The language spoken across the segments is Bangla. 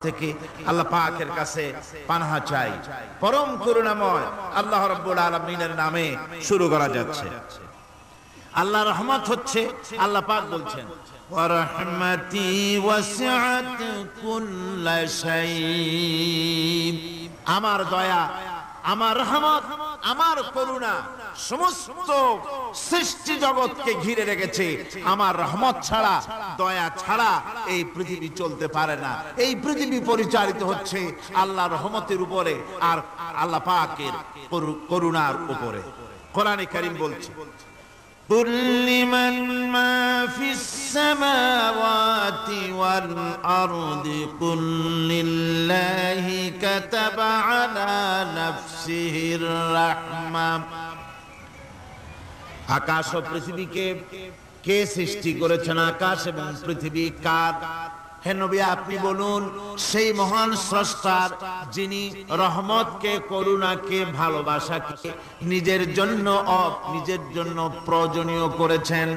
থেকে আল্লাহ পাকের কাছে পানাহ চাই। পরম করুণাময় আল্লাহ রাব্বুল আলামিনের নামে শুরু করা যাচ্ছে। আল্লাহর রহমত হচ্ছে, আল্লাহ পাক বলছেন ওয়া রাহমাতি ওয়াসিআত কুল্লা শাই, আমার দয়া, আমার রহমত, আমার করুণা সমস্ত সৃষ্টি জগৎকে ঘিরে রেখেছে। আমার রহমত ছাড়া, দয়া ছাড়া এই পৃথিবী চলতে পারে না। এই পৃথিবী পরিচালিত হচ্ছে আল্লাহর রহমতের উপরে আর আল্লাহ পাকের করুণার উপরে। কোরআনে কারীম বলছে قل لمن ما في السماوات والأرض قل لله كتب على نفسه الرحمة। আকাশ ও পৃথিবীকে কে সৃষ্টি করেছেন? আকাশ এবং পৃথিবী কার? হে নবী, আপনি বলুন সেই মহান স্রষ্টার, যিনি রহমতকে, করুণাকে, ভালোবাসাকে নিজের জন্য প্রয়োজনীয় করেছেন।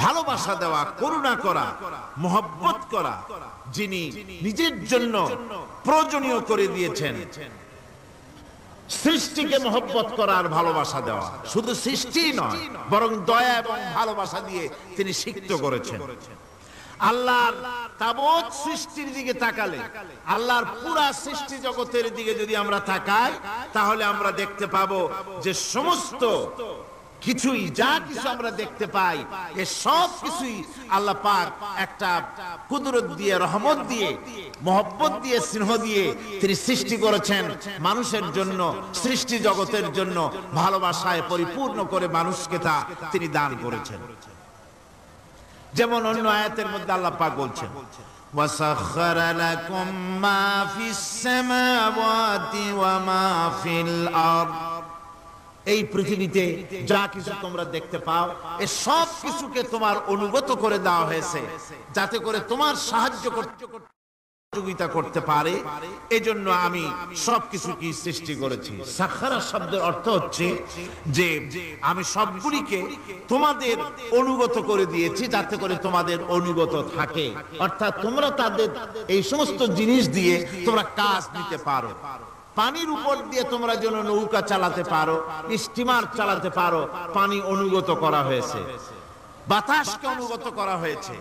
ভালোবাসা দেওয়া, করুণা করা, মহব্বত করা, যিনি নিজের জন্য প্রয়োজনীয় করে দিয়েছেন। সৃষ্টিকে মহব্বত করা আর ভালোবাসা দেওয়া, শুধু সৃষ্টি নয় বরং দয়া এবং ভালোবাসা দিয়ে তিনি সিক্ত করেছেন। আল্লাহর তাবৎ সৃষ্টির দিকে তাকালে, আল্লাহর পুরা সৃষ্টি জগতের দিকে যদি আমরা তাকাই, তাহলে আমরা দেখতে পাবো যে সমস্ত কিছুই, যা কিছু আমরা দেখতে পাই, এ সব কিছুই আল্লাহ পাক একটা কুদরত দিয়ে, রহমত দিয়ে, মহব্বত দিয়ে, স্নেহ দিয়ে তিনি সৃষ্টি করেছেন মানুষের জন্য, সৃষ্টি জগতের জন্য। ভালোবাসায় পরিপূর্ণ করে মানুষকে তা তিনি দান করেছেন। যেমন অন্য আয়াতের মধ্যে আল্লাহ পাক বলছেন ওয়াসাখখারা লাকুম মা ফিস সামাওয়াতি ওয়া মা ফিল আরদ, এই পৃথিবীতে যা কিছু তোমরা দেখতে পাও, এই সব কিছুকে তোমার অনুগত করে দেওয়া হয়েছে যাতে করে তোমার সাহায্য সহযোগিতা করতে পারে। এজন্য আমি সবকিছুকে সৃষ্টি করেছি। সাখারা শব্দের অর্থ হচ্ছে যে আমি সবগুলিকে তোমাদের অনুগত করে দিয়েছি যাতে করে তোমাদের অনুগত থাকে, অর্থাৎ তোমরা তাদের এই সমস্ত জিনিস দিয়ে তোমরা কাজ নিতে পারো। পানির উপর দিয়ে তোমরা যেন নৌকা চালাতে পারো, স্টিমার চালাতে পারো, পানি অনুগত করা হয়েছে, বাতাসকে অনুগত করা হয়েছে।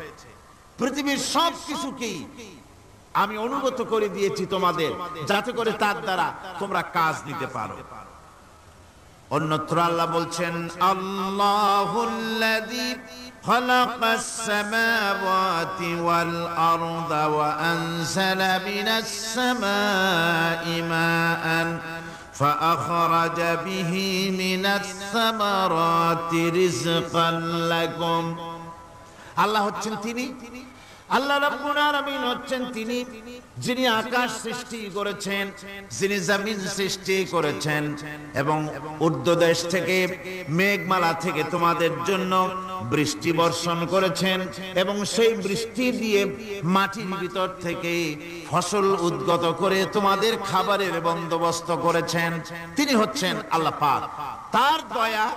পৃথিবীর সব কিছুকেই আমি অনুগত করে দিয়েছি তোমাদের যাতে করে তার দ্বারা তোমরা কাজ নিতে পারো। অন্যত্র আল্লাহ বলছেন আল্লাহুল্লাযী খালাকাস সামাওয়াতি ওয়াল আরদা ওয়া আনজালা মিনাস সামাই মাআন ফাআখরাজা বিহি মিনাস সামারাতি রিজকান লাকুম। আল্লাহ হচ্ছেন তিনি, আল্লাহ রাব্বুল আলামিন হচ্ছেন তিনি, যিনি আকাশ সৃষ্টি করেছেন, যিনি জমিন সৃষ্টি করেছেন এবং ঊর্ধ্বদেশ থেকে, মেঘমালা থেকে তোমাদের জন্য বৃষ্টি বর্ষণ করেছেন এবং সেই বৃষ্টি দিয়ে মাটির ভিতর থেকে ফসল উদ্গত করে তোমাদের খাবারের বন্দোবস্ত করেছেন। তিনি হচ্ছেন আল্লাহ পাক। তার দয়া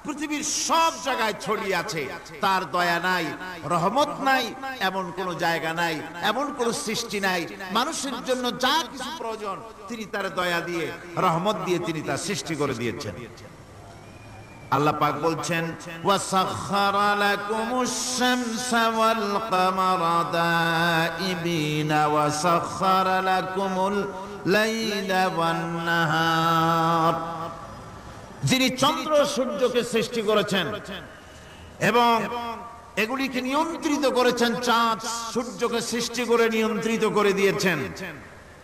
পৃথিবীর সব জায়গায় ছড়িয়ে আছে। তার দয়া নাই, রহমত নাই, এমন কোন জায়গা নাই, এমন কোন সৃষ্টি নাই। মানুষের জন্য যা কিছু প্রয়োজন তিনি তার দয়া দিয়ে, রহমত দিয়ে তিনি তা সৃষ্টি করে দিয়েছেন। আল্লাহ পাক বলছেন ওয়াসাখখারা লাকুমুশ শামসা ওয়াল কামারা দাইবিনা ওয়াসাখখারা লাকুমুল লাইলা ওয়ান নাহার, যিনি চন্দ্র সূর্যকে সৃষ্টি করেছেন এবং এগুলিকে নিয়ন্ত্রিত করেছেন, চাঁদ সূর্যকে সৃষ্টি করে নিয়ন্ত্রিত করে দিয়েছেন,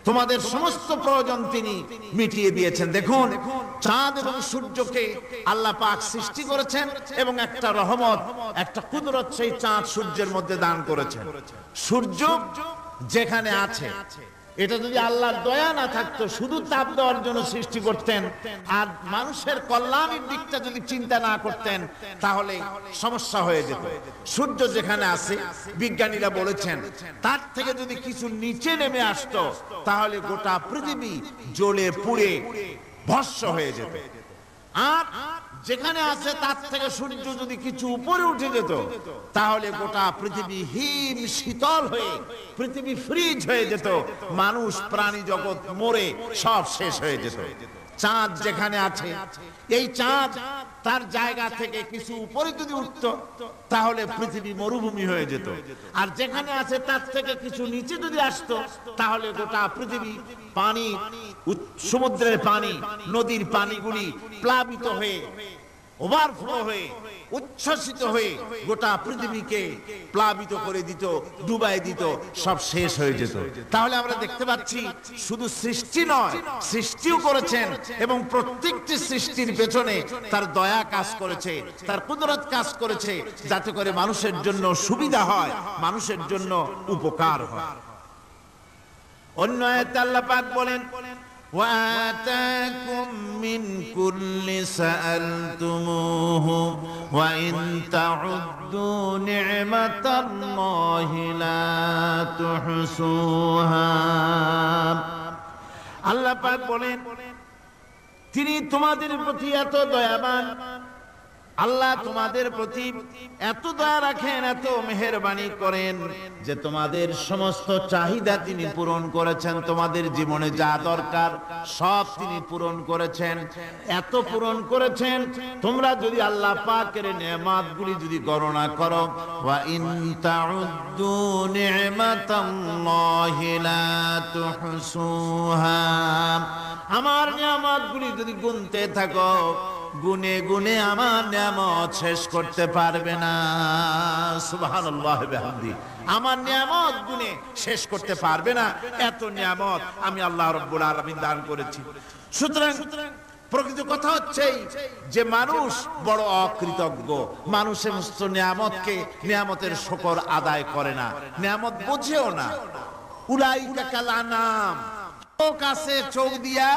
তোমাদের সমস্ত প্রয়োজন তিনি মিটিয়ে দিয়েছেন। দেখুন, চাঁদ এবং সূর্যকে আল্লাহ পাক সৃষ্টি করেছেন এবং একটা রহমত, একটা কুদরত সেই চাঁদ সূর্যের মধ্যে দান করেছেন। সূর্য যেখানে আছে, এটা যদি আল্লাহর দয়া না থাকতো, শুধু তাপ দেওয়ার জন্য সৃষ্টি করতেন আর মানুষের কল্যাণের দিকটা যদি চিন্তা না করতেন, তাহলে সমস্যা হয়ে যেত। সূর্য যেখানে আছে, বিজ্ঞানীরা বলেছেন তার থেকে যদি কিছু নিচে নেমে আসতো, তাহলে গোটা পৃথিবী জ্বলে পুড়ে ভস্ম হয়ে যেত। আর যেখানে আছে তার থেকে সূর্য যদি কিছু উপরে উঠে যেত তাহলে গোটা পৃথিবী হিম শীতল হয়ে পৃথিবী ফ্রিজ হয়ে যেত, মানুষ প্রাণী জগৎ মরে সব শেষ হয়ে যেত। চাঁদ যেখানে আছে, এই চাঁদ তার জায়গা থেকে কিছু উপরে যদি উঠত তাহলে পৃথিবী মরুভূমি হয়ে যেত, আর যেখানে আছে তার থেকে কিছু নিচে যদি আসতো তাহলে গোটা পৃথিবী পানি, সমুদ্রের পানি, নদীর পানিগুলি প্লাবিত হয়ে ওভারফ্লো হয়ে উচ্ছ্বসিত হয়ে গোটা পৃথিবীকে প্লাবিত করে দিত, ডুবাই দিত, সব শেষ হয়ে যেত। তাহলে আমরা দেখতে পাচ্ছি শুধু সৃষ্টি নয়, সৃষ্টিও করেছেন এবং প্রত্যেকটি সৃষ্টির পেছনে তার দয়া কাজ করেছে, তার কুদরত কাজ করেছে, যাতে করে মানুষের জন্য সুবিধা হয়, মানুষের জন্য উপকার হয়। অন্য আয়াতে আল্লাহ পাক বলেন, وآتاكم من كل سألتموه وإن تعدوا نعمة الله لا تحصوها। আল্লাহ পাক বলেন, তিনি তোমাদের প্রতি এত দয়াবান, আল্লাহ তোমাদের প্রতি এত দয়া রাখেন, এত মেহেরবানি করেন যে তোমাদের সমস্ত চাহিদা তিনি পূরণ করেছেন। তোমাদের জীবনে যা দরকার সব তিনি পূরণ করেছেন, এত পূরণ করেছেন তোমরা যদি আল্লাহ পাকের নেয়ামতগুলি যদি গণনা করো, ওয়া ইন তাউদ্দু নি'মাতাল্লাহি লা তুহসুহা, আমার নিয়ামতগুলি যদি গুনতে থাকো গুনে গুনে আমার নিয়ামত শেষ করতে পারবে না। সুবহানাল্লাহ বিহামদি, আমার নিয়ামত গুনে শেষ করতে পারবে না, এত নিয়ামত আমি আল্লাহ রাব্বুল আলামিন দান করেছি। সুতরাং প্রকৃত কথা হচ্ছে যে মানুষ বড় অকৃতজ্ঞ, মানুষ সমস্ত নিয়ামতকে, নিয়ামতের শুকর আদায় করে না, নিয়ামত বোঝেও না। উলাইকা কাল আনাম, কাছে চোখ দিয়া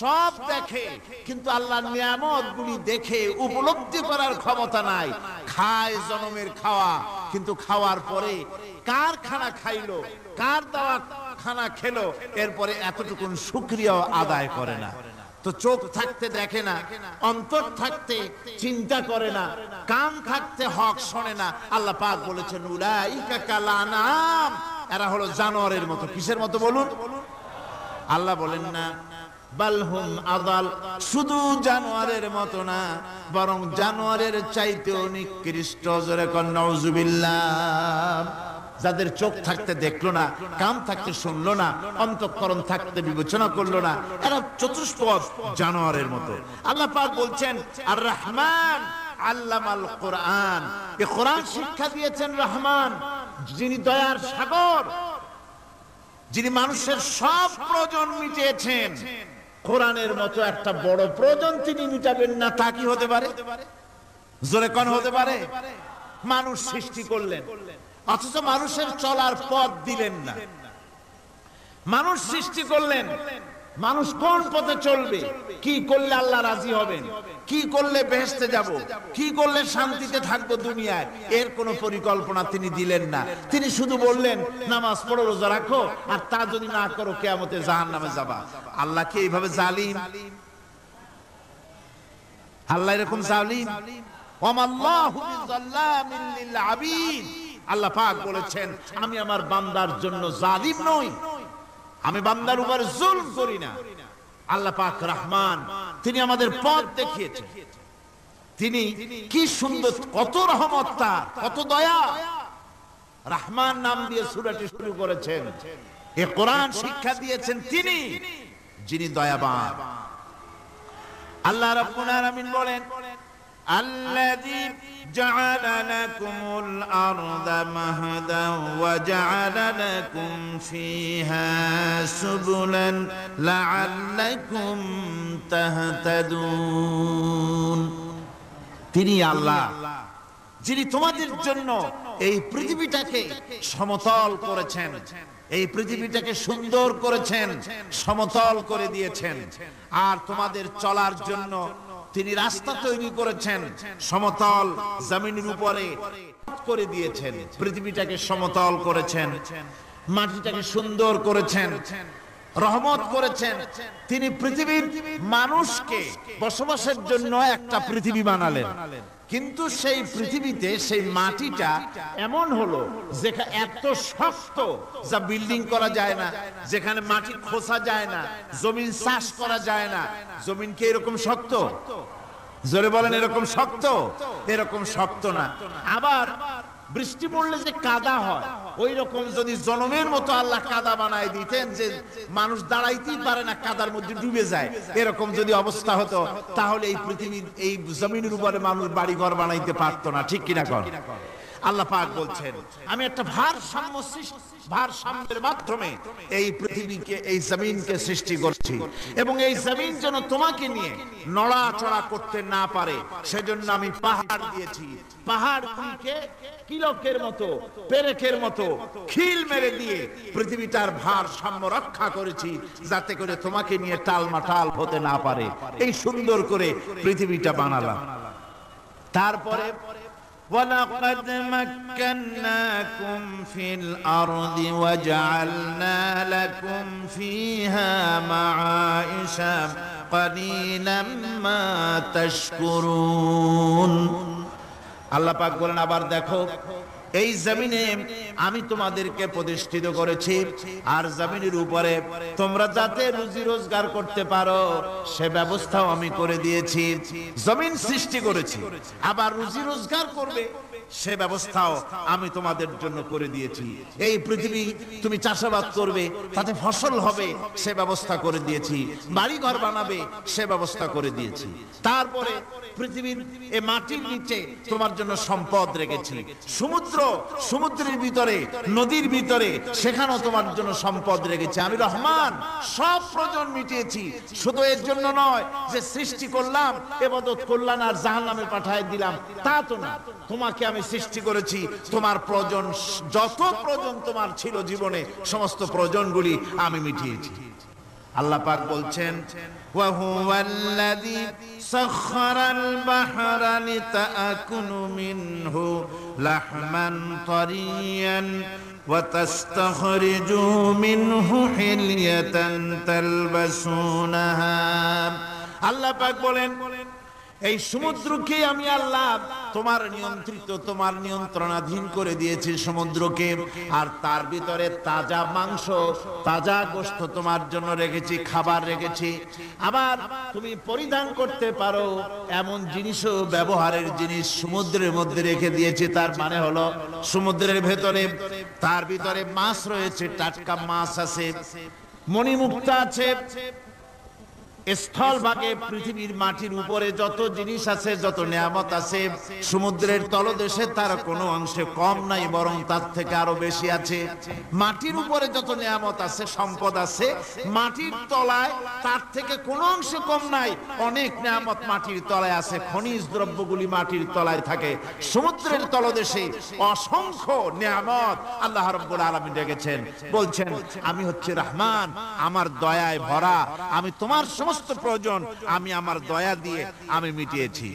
সব দেখে কিন্তু আল্লাহর নিয়ামত গুলি দেখে উপলব্ধি করার ক্ষমতা নাই। খায় জনমের খাওয়া, কিন্তু খাওয়ার পরে কার খানা খাইলো, কার দেওয়া খানা খেলো, এরপরে এতটুকুন শুকরিয়াও আদায় করে না। তো চোখ থাকতে দেখে না, অন্তর থাকতে চিন্তা করে না, কান থাকতে হক শোনে না। আল্লাহ পাক বলেছেন উলাইকা কাল আনাম, এরা হলো জানোয়ারের মতো। কিসের মতো বলুন? আল্লাহ বলেন না বালহুম আদাল, শুধু জানোয়ারের মতো না, বরং জানোয়ারের চাইতেও নিকৃষ্ট। জোরে কোন নাউজুবিল্লাহ। যাদের চোখ থাকতে দেখলো না, কান থাকতে শুনলো না, অন্তঃকরণ থাকতে বিবেচনা করলো না, এরা চতুষ্পদ জানোয়ারের মতো। আল্লাহ পাক বলছেন আর রহমান আল্লামাল কোরআন, এই কোরআন শিক্ষা দিয়েছেন রহমান, যিনি দয়ার সাগর, যিনি মানুষের সব প্রয়োজন মিটিয়েছেন। কোরআনের মতো একটা বড় প্রয়োজন তিনি মিটাবেন না, তা কি হতে পারে? জোরে কোন হতে পারে? মানুষ সৃষ্টি করলেন অথচ মানুষের চলার পথ দিলেন না। মানুষ সৃষ্টি করলেন, মানুষ কোন পথে চলবে, কি করলে আল্লাহ রাজি হবেন, কি করলে বেহেশতে যাব, কি করলে শান্তিতে থাকবো দুনিয়ায়, এর কোনো পরিকল্পনা তিনি দিলেন না। তিনি শুধু বললেন নামাজ পড়ো, রোজা রাখো, আর তা যদি না করো কিয়ামতে জাহান্নামে যাবা। আল্লাহ কি এইভাবে জালিম? আল্লাহ এরকম জালিম? ওয়ামাল্লাহু বিযাল্লামিন লিল আবিদ। আল্লাহ পাক বলেছেন আমি আমার বান্দার জন্য জালিম নই, আমি বান্দার উপর জুলম করি না। আল্লাহ পাক রহমান, তিনি আমাদের পথ দেখিয়েছেন। তিনি কি সুন্দর, কত রহমত তার, কত দয়া। রহমান নাম দিয়ে সূরাটি শুরু করেছেন। এই কোরআন শিক্ষা দিয়েছেন তিনি, যিনি দয়াবান। আল্লাহ রাব্বুল আলামিন বলেন আল্লাযী জাআলা লাকুমুল আরদা মাহাদান ওয়া জাআলা লাকুম ফীহা সুবুলান লাআল্লাকুম তাহতাদুন। তিনি আল্লাহ যিনি তোমাদের জন্য এই পৃথিবীটাকে সমতল করেছেন, এই পৃথিবীটাকে সুন্দর করেছেন, সমতল করে দিয়েছেন, আর তোমাদের চলার জন্য তিনি রাস্তা তৈরি করেছেন, সমতল জমিনের উপরে করে দিয়েছেন, পৃথিবীটাকে সমতল করেছেন, মাটিটাকে সুন্দর করেছেন। রহমত করেছেন, তিনি পৃথিবীর মানুষকে বসবাসের জন্য একটা পৃথিবী বানালেন। কিন্তু সেই পৃথিবীতে সেই মাটিটা এমন হলো যেখানে এত শক্ত যা বিল্ডিং করা যায় না, যেখানে মাটি খোসা যায় না, জমিন চাষ করা যায় না। জমিন কি এরকম শক্ত? জোরে বলেন, এরকম শক্ত? এরকম শক্ত না। আবার বৃষ্টি পড়লে যে কাদা হয়, ওই রকম যদি জনমের মতো আল্লাহ কাদা বানায় দিতেন যে মানুষ দাঁড়াইতেই পারে না, কাদার মধ্যে ডুবে যায়, এরকম যদি অবস্থা হতো, তাহলে এই পৃথিবীর এই জমিনের উপরে মানুষ বাড়ি ঘর বানাইতে পারতো না। ঠিক কিনা কর? আল্লাহ পাক বলছেন, আমি একটা ভারসাম্যের মাধ্যমে এই পৃথিবীকে, এই জমিনকে সৃষ্টি করছি, এবং এই জমিন যেন তোমাকে নিয়ে নড়াচড়া করতে না পারে সেজন্য আমি পাহাড় দিয়েছি। পাহাড়গুলিকে কিলকের মতো, পেরেকের মতো খিল মেরে দিয়ে পৃথিবীটার ভারসাম্য রক্ষা করেছি, যাতে করে তোমাকে নিয়ে টালমাটাল হতে না পারে। এই সুন্দর করে পৃথিবীটা বানালাম। তারপরে وَلَقَدْ مَكَّنَّاكُمْ فِي الْأَرْضِ وَجَعَلْنَا لَكُمْ فِيهَا مَعَائِشَ قَلِيلًا مَا تَشْكُرُونَ। আল্লাহ পাক বলেন, আবার দেখো, এই জমিনে আমি তোমাদেরকে প্রতিষ্ঠিত করেছি, আর জমিনের উপরে তোমরা যাতে রুজি রোজগার করতে পারো সে ব্যবস্থাও আমি করে দিয়েছি। জমিন সৃষ্টি করেছি, আবার রুজি রোজগার করবে সে ব্যবস্থাও আমি তোমাদের জন্য করে দিয়েছি। এই পৃথিবী তুমি চাষাবাদ করবে, তাতে ফসল হবে সে ব্যবস্থা করে দিয়েছি। বাড়ি ঘর বানাবে সে ব্যবস্থা করে দিয়েছি। তারপরে পৃথিবীর এই মাটির নিচে তোমার জন্য সম্পদ রেখেছি। সমুদ্রের ভিতরে, নদীর ভিতরে, সেখানেও তোমার জন্য সম্পদ রেখেছি। আমি রহমান, সব প্রয়োজন মিটিয়েছি। শুধু এর জন্য নয় যে সৃষ্টি করলাম, ইবাদত করলাম আর জাহান্নামে পাঠিয়ে দিলাম, তা তো না। তোমাকে আমি সৃষ্টি করেছি, তোমার প্রয়োজন, যত প্রয়োজন তোমার ছিল জীবনে, সমস্ত প্রয়োজনগুলি আমি মিটিয়েছি। আল্লাহ পাক বলছেন, وَهُوَ الَّذِي سَخَّرَ الْبَحْرَ لِتَأْكُلُوا مِنْهُ لَحْمًا طَرِيًّا وَتَسْتَخْرِجُوا مِنْهُ حِلْيَةً تَلْبَسُونَهَا। আল্লাহ পাক বলেন, এই সমুদ্রকে আমি আল্লাহ তোমার নিয়ন্ত্রিত, তোমার নিয়ন্ত্রণাধীন করে দিয়েছি সমুদ্রকে, আর তার ভিতরে তাজা মাংস, তাজা গোশত তোমার জন্য রেখেছি, খাবার রেখেছি। আবার তুমি পরিধান করতে পারো এমন জিনিসও, ব্যবহারের জিনিস সমুদ্রের মধ্যে রেখে দিয়েছি। তার মানে হলো সমুদ্রের ভেতরে, তার ভিতরে মাছ রয়েছে, টাটকা মাছ আছে, মণিমুক্তা আছে। স্থল ভাগে পৃথিবীর মাটির উপরে যত জিনিস আছে, যত নিয়ামত আছে, সমুদ্রের তলদেশে তার কোনো অংশে কম নাই, বরং তার থেকে আরো বেশি আছে। মাটির উপরে যত নিয়ামত আছে, সম্পদ আছে, মাটির তলায় তার থেকে কোনো অংশে কম নাই। অনেক নিয়ামত মাটির তলায় আছে, খনিজ দ্রব্যগুলি মাটির তলায় থাকে। সমুদ্রের তলদেশে অসংখ্য নিয়ামত আল্লাহ রাব্বুল আলামিন রেখেছেন। বলছেন, আমি হচ্ছে রহমান, আমার দয়ায় ভরা, আমি তোমার সমস্ত প্রয়োজন আমি আমার দয়া দিয়ে আমি মিটিয়েছি।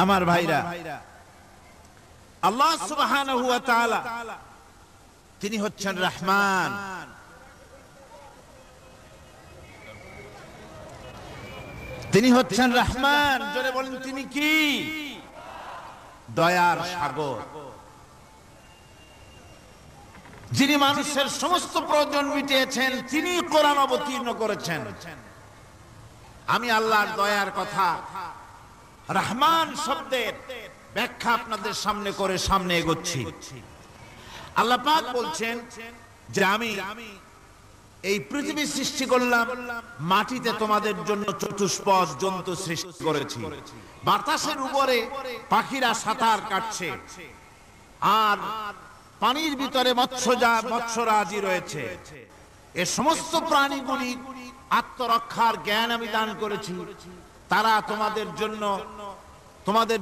আমার ভাইরা, আল্লাহ সুবহানাহু ওয়া তাআলা তিনি হচ্ছেন রহমান। তিনি হচ্ছেন রহমান। জোরে বলেন, তিনি কি? দয়ার সাগর, যিনি মানুষের সমস্ত প্রয়োজন মিটিয়েছেন, তিনি কোরআন অবতীর্ণ করেছেন। আমি আল্লাহর দয়ার কথা, রহমান শব্দের ব্যাখ্যা আপনাদের সামনে করে সামনে এগোচ্ছি। আল্লাহ পাক বলছেন যে আমি এই পৃথিবী সৃষ্টি করলাম, মাটিতে তোমাদের জন্য চতুষ্পদ জন্তু সৃষ্টি করেছি, বাতাসের উপরে পাখিরা সাঁতার কাটছে, আর পানির ভিতরে মৎস্যরাজি রয়েছে। এ সমস্ত প্রাণীগুলি আত্মরক্ষার জ্ঞান আমি দান করেছি। তারা তোমাদের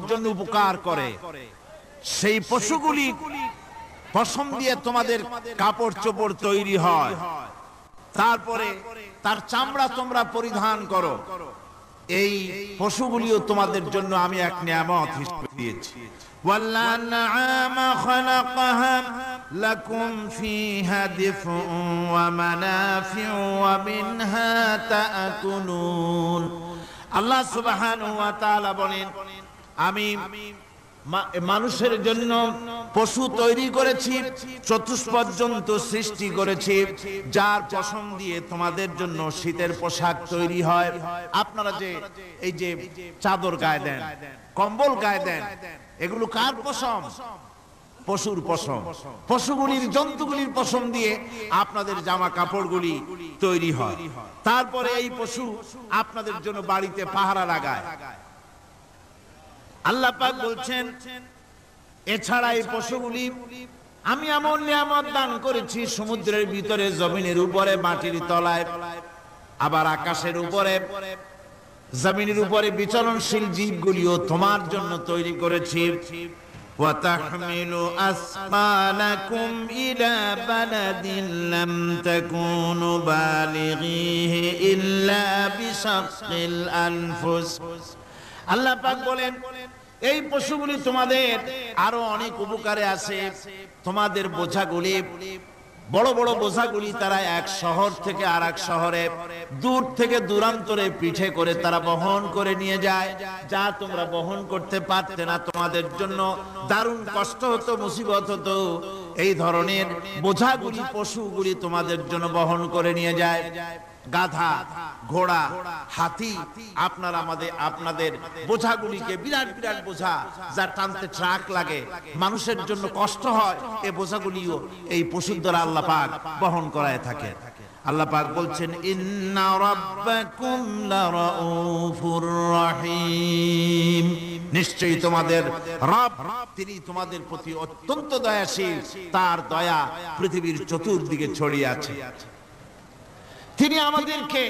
জন্য উপকার করে। সেই পশুগুলি পশম দিয়ে তোমাদের কাপড় চোপড় তৈরি হয়, তারপরে তার চামড়া তোমরা পরিধান করো। এই পশুগুলিও তোমাদের জন্য আমি এক নিয়ামত হিসেবে দিয়েছি। والأنعام خلقها লাকুম ফিহা দিফউন ওয়া মানাফিউ ওয়া মিনহা তাআকুলুন। আল্লাহ সুবহানাহু ওয়া তাআলা বলেন, আমি মানুষের জন্য পশু তৈরি করেছি, চতুষ্পদ জন্তু সৃষ্টি করেছি, যার পশম দিয়ে তোমাদের জন্য শীতের পোশাক তৈরি হয়। আপনারা যে এই যে চাদর গায়ে দেন, কম্বল গায়ে দেন, এগুলো কার পশম? পশুর পশম। পশুগুলির, জন্তুগুলির পশম দিয়ে আপনাদের জামা কাপড়গুলি তৈরি হয়। তারপরে এই পশু আপনাদের জন্য বাড়িতে পাহারা লাগায়। আল্লাহ পাক বলছেন, এছাড়া এই পশুগুলি আমি এমন নিয়ামত দান করেছি, সমুদ্রের ভিতরে, জমিনের উপরে, মাটির তলায়, আবার আকাশের উপরে, জমিনের উপরে বিচরণশীল জীবগুলিও তোমার জন্য তৈরি করেছি। وَتَحْمِلُ أَثْقَالَكُمْ إِلَى بَلَدٍ لَّمْ تَكُونُوا بَالِغِيهِ إِلَّا بِشَقِّ الْأَنفُسِ। আল্লাহ পাক বলেন, এই পশুগুলি তোমাদের আরো অনেক উপকারে আছে। তোমাদের বোঝাগুলি, বড় বড় বোঝাগুলি তারা এক শহর থেকে আর এক শহরে, দূর থেকে দূরান্তরে পিঠে করে তারা বহন করে নিয়ে যায়, যা তোমরা বহন করতে পারতে না। তোমাদের জন্য দারুণ কষ্ট হতো, মুসিবত হতো। এই ধরনের বোঝাগুলি, পশুগুলি তোমাদের জন্য বহন করে নিয়ে যায়। গাধা, ঘোড়া, হাতি, আপনাদের বোঝাগুলিকে, বিরাট বিরাট বোঝা যা টানতে ট্রাক লাগে, মানুষের জন্য কষ্ট হয়, এই বোঝাগুলিও এই পশুর দ্বারা আল্লাহ পাক বহন করায় থাকে। আল্লাহ পাক বলছেন, ইন্না রাব্বাকুম লারাউফুর রহিম। নিশ্চয়ই তোমাদের রব, তিনি তোমাদের প্রতি অত্যন্ত দয়াশীল। তার দয়া পৃথিবীর চতুর্দিকে ছড়িয়ে আছে। তিনি আমাদেরকে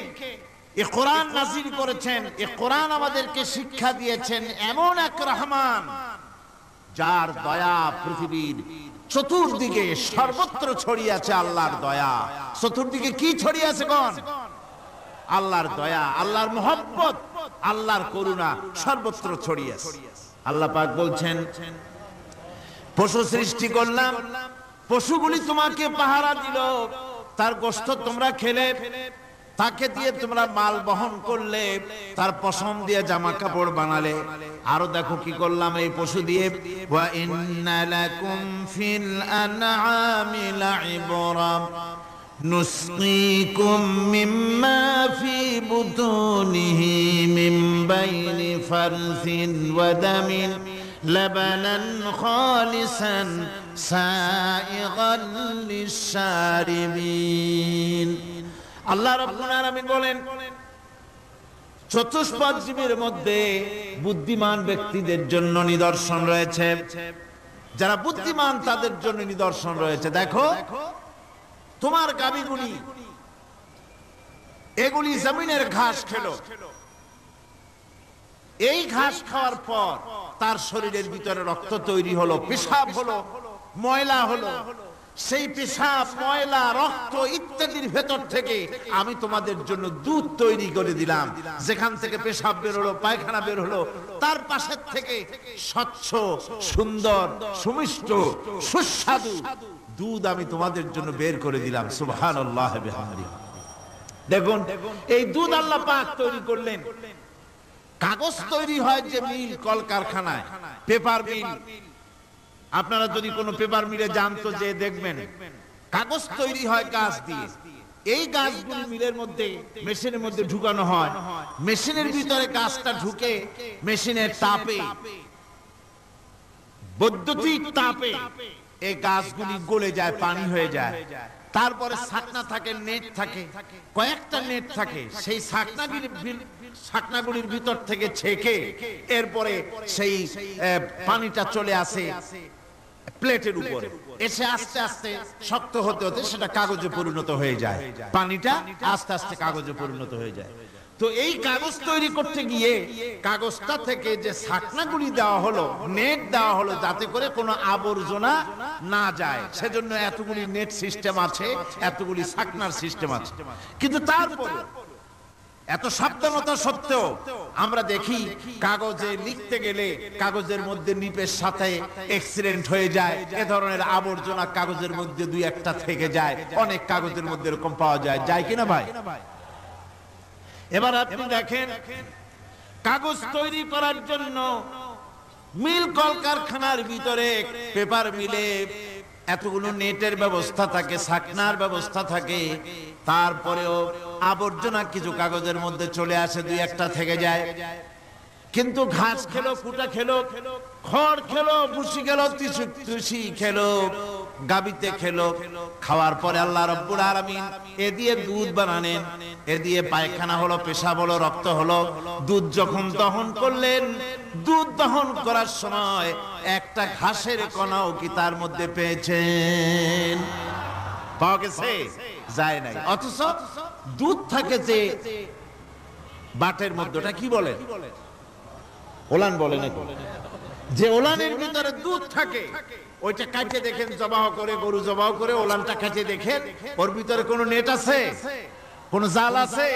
এই কোরআন নাযিল করেছেন, এই কোরআন আমাদেরকে শিক্ষা দিয়েছেন এমন এক রহমান, যার দয়া পৃথিবীর চতুর্দিকে সর্বত্র ছড়িয়ে আছে। আল্লাহর দয়া চতুর্দিকে কি ছড়িয়ে আছে কোন? আল্লাহর দয়া, আল্লাহর মহব্বত, আল্লাহর করুণা সর্বত্র ছড়িয়ে আছে। আল্লাহ পাক বলছেন, পশু সৃষ্টি করলাম, পশুগুলি তোমাকে পাহারা দিল, তার গোশত তোমরা খেলে, তাকে দিয়ে তোমরা মাল বহন করলে, তার পশম দিয়ে জামা কাপড় বানালে। আরো দেখো কি করলাম এই পশু দিয়ে, ওয়া ইন্না লাকুম ফিল আনআমি লাইবরা নুসকিকুম মিম্মা ফি বুতুনিহি মিন বাইনি ফারসিন ওয়া দামিন লাবানান খালিসান সাইগান লিশ-শারিবিন। আল্লাহ রাব্বুল আলামিন বলেন, চতুষ্পদ জীবের মধ্যে বুদ্ধিমান ব্যক্তিদের জন্য নিদর্শন রয়েছে। যারা বুদ্ধিমান তাদের জন্য নিদর্শন রয়েছে। দেখো, তোমার গাভীগুলি, এগুলি জমিনের ঘাস খেলো। এই ঘাস খাওয়ার পর তার শরীরের ভিতরে রক্ত তৈরি হলো, পেশাব হলো, ময়লা হলো। সেই পেশাব, ময়লা, রক্ত ইত্যাদির ভেতর থেকে আমি তোমাদের জন্য দুধ তৈরি করে দিলাম। যেখান থেকে পেশাব বের হলো, পায়খানা বের হলো, তার পাশের থেকে স্বচ্ছ, সুন্দর, সুমিষ্ট, সুস্বাদু দুধ আমি তোমাদের জন্য বের করে দিলাম। সুবহানাল্লাহ ওয়া বিহামদিহি। দেখুন, এই দুধ আল্লাহ পাক তৈরি করলেন। কাগজ তৈরি হয় যে মিল, কলকারখানায়, পেপার মিল। আপনারা যদি কোনো পেপার মিলে যান তো যে দেখবেন কাগজ তৈরি হয় গাছ দিয়ে। এই গাছগুলি মিলের মধ্যে, মেশিনের মধ্যে ঢুকানো হয়। মেশিনের ভিতরে গাছটা ঢুকে মেশিনের তাপে, বৈদ্যুতিক তাপে এই গাছগুলি গলে যায়, পানি হয়ে যায়। তারপরে ছাকনা থাকে, নেট থাকে, কয়েকটা নেট থাকে। সেই ছাকনাগুলির ভিতর থেকে ছেঁকে এরপরে সেই পানিটা চলে আসে প্লেটের উপরে, এসে আস্তে আস্তে শক্ত হতে হতে সেটা কাগজে পরিণত হয়ে যায়। পানিটা আস্তে আস্তে কাগজে পরিণত হয়ে যায়। তো এই কাগজ তৈরি করতে গিয়ে কাগজটা থেকে যে ছাকনাগুলি দেওয়া হলো, নেট দেওয়া হলো, যাতে করে কোনো আবর্জনা না যায়, সেজন্য এতগুলি নেট সিস্টেম আছে, এতগুলি ছাকনার সিস্টেম আছে। কিন্তু তারপরে এত সাবধানতা সত্ত্বেও আমরা দেখি কাগজে লিখতে গেলে কাগজের মধ্যে নিপের সাথে অ্যাক্সিডেন্ট হয়ে যায়, এ ধরনের আবর্জনা কাগজের মধ্যে দুই একটা থেকে যায়, অনেক কাগজের মধ্যে এরকম পাওয়া যায়, যায় কিনা ভাই? এবার আপনি দেখেন কাগজ তৈরি করার জন্য মিল কলকারখানার ভিতরে পেপার মিলে এতগুলো নেটের ব্যবস্থা থাকে, ছাকনার ব্যবস্থা থাকে, তারপরেও আবর্জনা কিছু কাগজের মধ্যে চলে আসে, দুই একটা থেকে যায়। কিন্তু ঘাস খেলো, কুটা খেলো, খড় খেলো, ভুসি খেলো, তুষি খেলো, গাবিতে খেলো, খাওয়ার পরে আল্লাহ রাব্বুল আলামিন এ দিয়ে দুধ বানালেন, এ দিয়ে পায়খানা হলো, পেশাব হলো, রক্ত হলো। দুধ যখন দহন করলেন, দুধ দহন করার সময় একটা ঘাসের কণাও কি তার মধ্যে পেয়েছেন? পাওয়া গেছে? যায় নাই। অথচ দুধ থাকে যে বাটের মধ্যে, ওটা কি বলে? ওলান বলে নাকি? যে ওলানের ভিতরে দুধ থাকে, ওইটা কাটে দেখেন, জবাহ করে, গরু জবাহ করে ওলানটা কাটে দেখেন, ওর ভিতরে কোনো নেট আছে, কোন জাল আছে,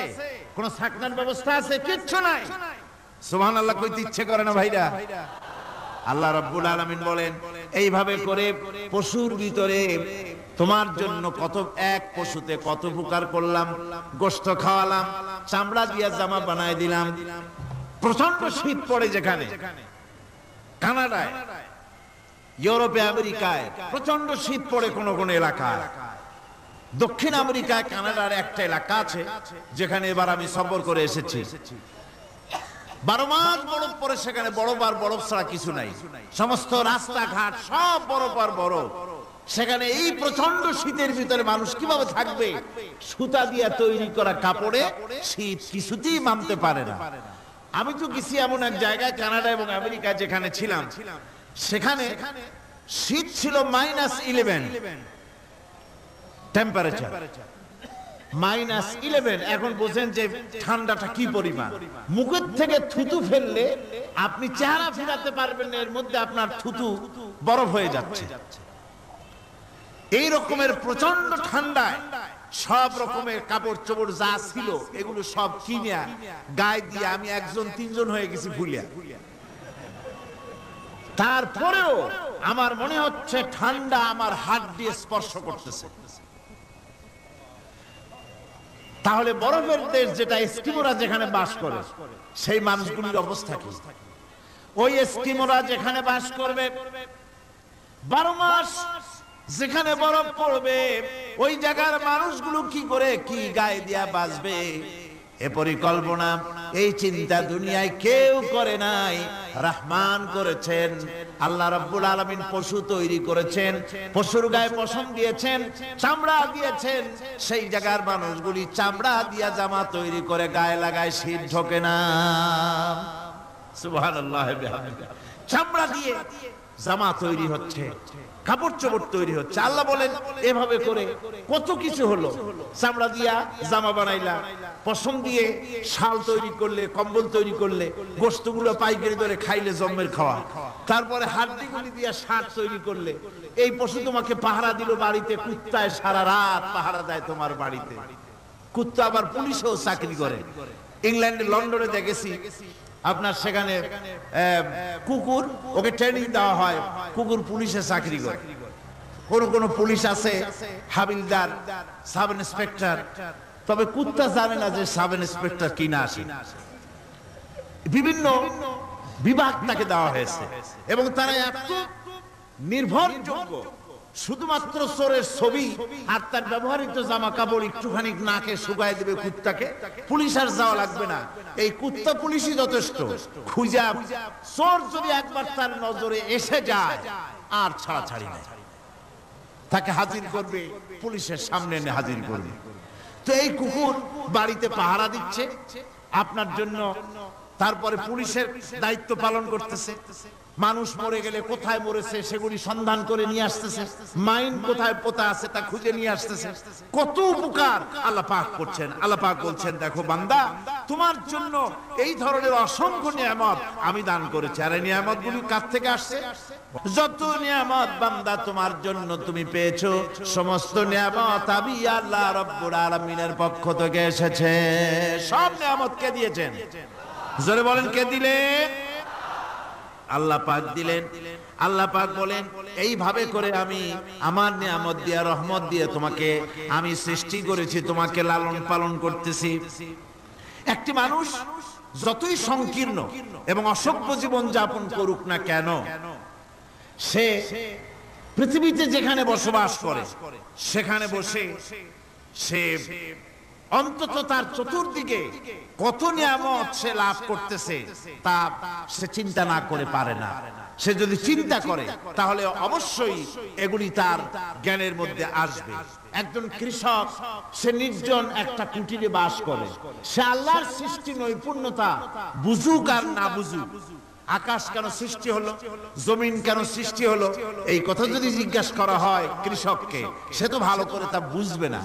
কোন ছাকনার ব্যবস্থা আছে? কিচ্ছু নাই। সুবহানাল্লাহ কইতে ইচ্ছে করে না ভাইরা? আল্লাহ রাব্বুল আলামিন বলেন এইভাবে করে পশুর ভিতরে তোমার জন্য কত, এক পশুতে কত উপকার করলাম, গোশত খাওয়ালাম, চামড়া দিয়া জামা বানায় দিলাম। প্রচন্ড শীত পড়ে যেখানে, কানাডায়, ইউরোপে, আমেরিকায় প্রচন্ড শীত পড়ে কোন কোন এলাকায়। দক্ষিণ আমেরিকায় কানাডার একটা এলাকা আছে যেখানে এবার আমি সফর করে এসেছি। 12 মাস বরফ পড়ে সেখানে, বরফ আর বরফ ছাড়া কিছু নাই, সমস্ত রাস্তাঘাট সব বরফ আর বরফ। সেখানে এই প্রচন্ড শীতের ভিতরে মানুষ কিভাবে থাকবে? সুতা দিয়ে তৈরি করা কাপড়ে শীত কিছুতেই মানতে পারে না। আমি তো গেছি এমন এক জায়গায়, কানাডা এবং আমেরিকা যেখানে ছিলাম, সেখানে শীত ছিল -11 টেম্পারেচার, -11। এখন বোঝেন যে ঠান্ডাটা কি পরিমাণ। মুখের থেকে থুতু ফেললে আপনি চেহারা ফিরাতে পারবেন না, এর মধ্যে আপনার থুতু বরফ হয়ে যাচ্ছে। এই রকমের প্রচন্ড ঠান্ডায় সব রকমের কাপড় চোপড় যা ছিল এগুলো সব কিনে গায়ে দিয়ে আমি 1-3 হয়ে গেছি ভুলিয়া। তারপরেও আমার মনে হচ্ছে ঠান্ডা আমার হাত দিয়ে স্পর্শ করতেছে। তাহলে বরফের দেশ যেটা, এস্কিমোরা যেখানে বাস করে, সেই মানুষগুলির অবস্থা কি? ওই এস্কিমোরা যেখানে বাস করবে, 12 মাস যেখানে বরফ পড়বে, ওই জায়গার মানুষগুলো কি করে, কি গায়ে দিয়া বাঁচবে? এ পরিকল্পনা, এই চিন্তা দুনিয়ায় কেউ করে নাই, রহমান করেছেন। আল্লাহ রাব্বুল আলামিন পশু তৈরি করেছেন, পশুর গায়ে পশম দিয়েছেন, চামড়া দিয়েছেন, সেই জায়গার মানুষগুলি চামড়া দিয়া জামা তৈরি করে গায়ে লাগায়, শীত ঢোকে না। সুবহানাল্লাহ বিহামদিহি। চামড়া দিয়ে জামা তৈরি হচ্ছে, কাপড় চোপড় তৈরি হচ্ছে। আল্লাহ বলেন এভাবে করে কত কিছু হলো। চামড়া দিয়া জামা বানাইলা, পশম দিয়ে শাল তৈরি করলে, কম্বল তৈরি করলে, গোশতগুলো পাইকারি দরে খাইলে জম্মের খাওয়া। তারপরে হাড্ডিগুলি দিয়া শাক তৈরি করলে, এই পশু তোমাকে পাহারা দিল বাড়িতে, কুত্তায় সারা রাত পাহারা দেয় তোমার বাড়িতে। কুত্তা আবার পুলিশেও চাকরি করে। ইংল্যান্ডে, লন্ডনে দেখেছি আপনার সেখানে কুকুর, ওকে ট্রেনিং দেওয়া হয়, কুকুর পুলিশে চাকরি করে। কোন কোন পুলিশ আছে হাবিলদার, সাব ইন্সপেক্টর, তবে কুত্তা জানে না যে সাব ইন্সপেক্টর কি না আসে। বিভিন্ন বিভাগ তাকে দেওয়া হয়েছে এবং তারা এত নির্ভরযোগ্য, শুধুমাত্র চোরের ছবি আর তার ব্যবহৃত জামা কাপড় একটুখানি নাকে শুকায় দেবে কুত্তাকে, পুলিশ আর যাওয়া লাগবে না। এই কুত্তা পুলিশই যথেষ্ট। খুঁজা চোর যদি একবার তার নজরে এসে যায় আর ছাড়াছাড়ি নাই, তাকে হাজির করবে, পুলিশের সামনে এনে হাজির করবে। তো এই কুকুর বাড়িতে পাহারা দিচ্ছে আপনার জন্য, তারপরে পুলিশের দায়িত্ব পালন করতেছে। মানুষ মরে গেলে কোথায় মরেছে সেগুলি সন্ধান করে নিয়ে আসতেছে, মাইন কোথায় পোতা আছে তা খুঁজে নিয়ে আসতেছে। কত উপকার আল্লাহ পাক করছেন। আল্লাহ পাক বলছেন, দেখো বান্দা, তোমার জন্য এই ধরনের অসংখ্য নিয়ামত আমি দান করেছি। আর এই নিয়ামতগুলি কার থেকে আসছে? যত নিয়ামত বান্দা তোমার জন্য তুমি পেয়েছো, সমস্ত নিয়ামত আমি আল্লাহ রাব্বুল আলামিনের পক্ষ থেকে এসেছে। সব নিয়ামত কে দিয়েছেন? জোরে বলেন, কে দিলেন? আল্লাহ পাক দিলেন। আল্লাহ পাক বলেন, এইভাবে করে আমি আমার নিয়ামত দিয়ে, রহমত দিয়ে তোমাকে আমি সৃষ্টি করেছি, তোমাকে লালন পালন করতেছি। একটি মানুষ যতই সংকীর্ণ এবং অসভ্য জীবন যাপন করুক না কেন, সে পৃথিবীতে যেখানে বসবাস করে সেখানে বসে সে অন্তত তার চতুর্দিকে কত নিয়ামত সে লাভ করতেছে তা সে চিন্তা না করে পারে না। সে যদি চিন্তা করে তাহলে অবশ্যই এগুলি তার জ্ঞানের মধ্যে আসবে। একজন কৃষক, সে নির্জন একটা কুটিরে বাস করে, সে আল্লাহর সৃষ্টি নৈপুণ্যতা বুঝুক আর না বুঝুক, আকাশ কেন সৃষ্টি হলো, জমিন কেন সৃষ্টি হলো, এই কথা যদি জিজ্ঞাসা করা হয় কৃষককে, সে তো ভালো করে তা বুঝবে না।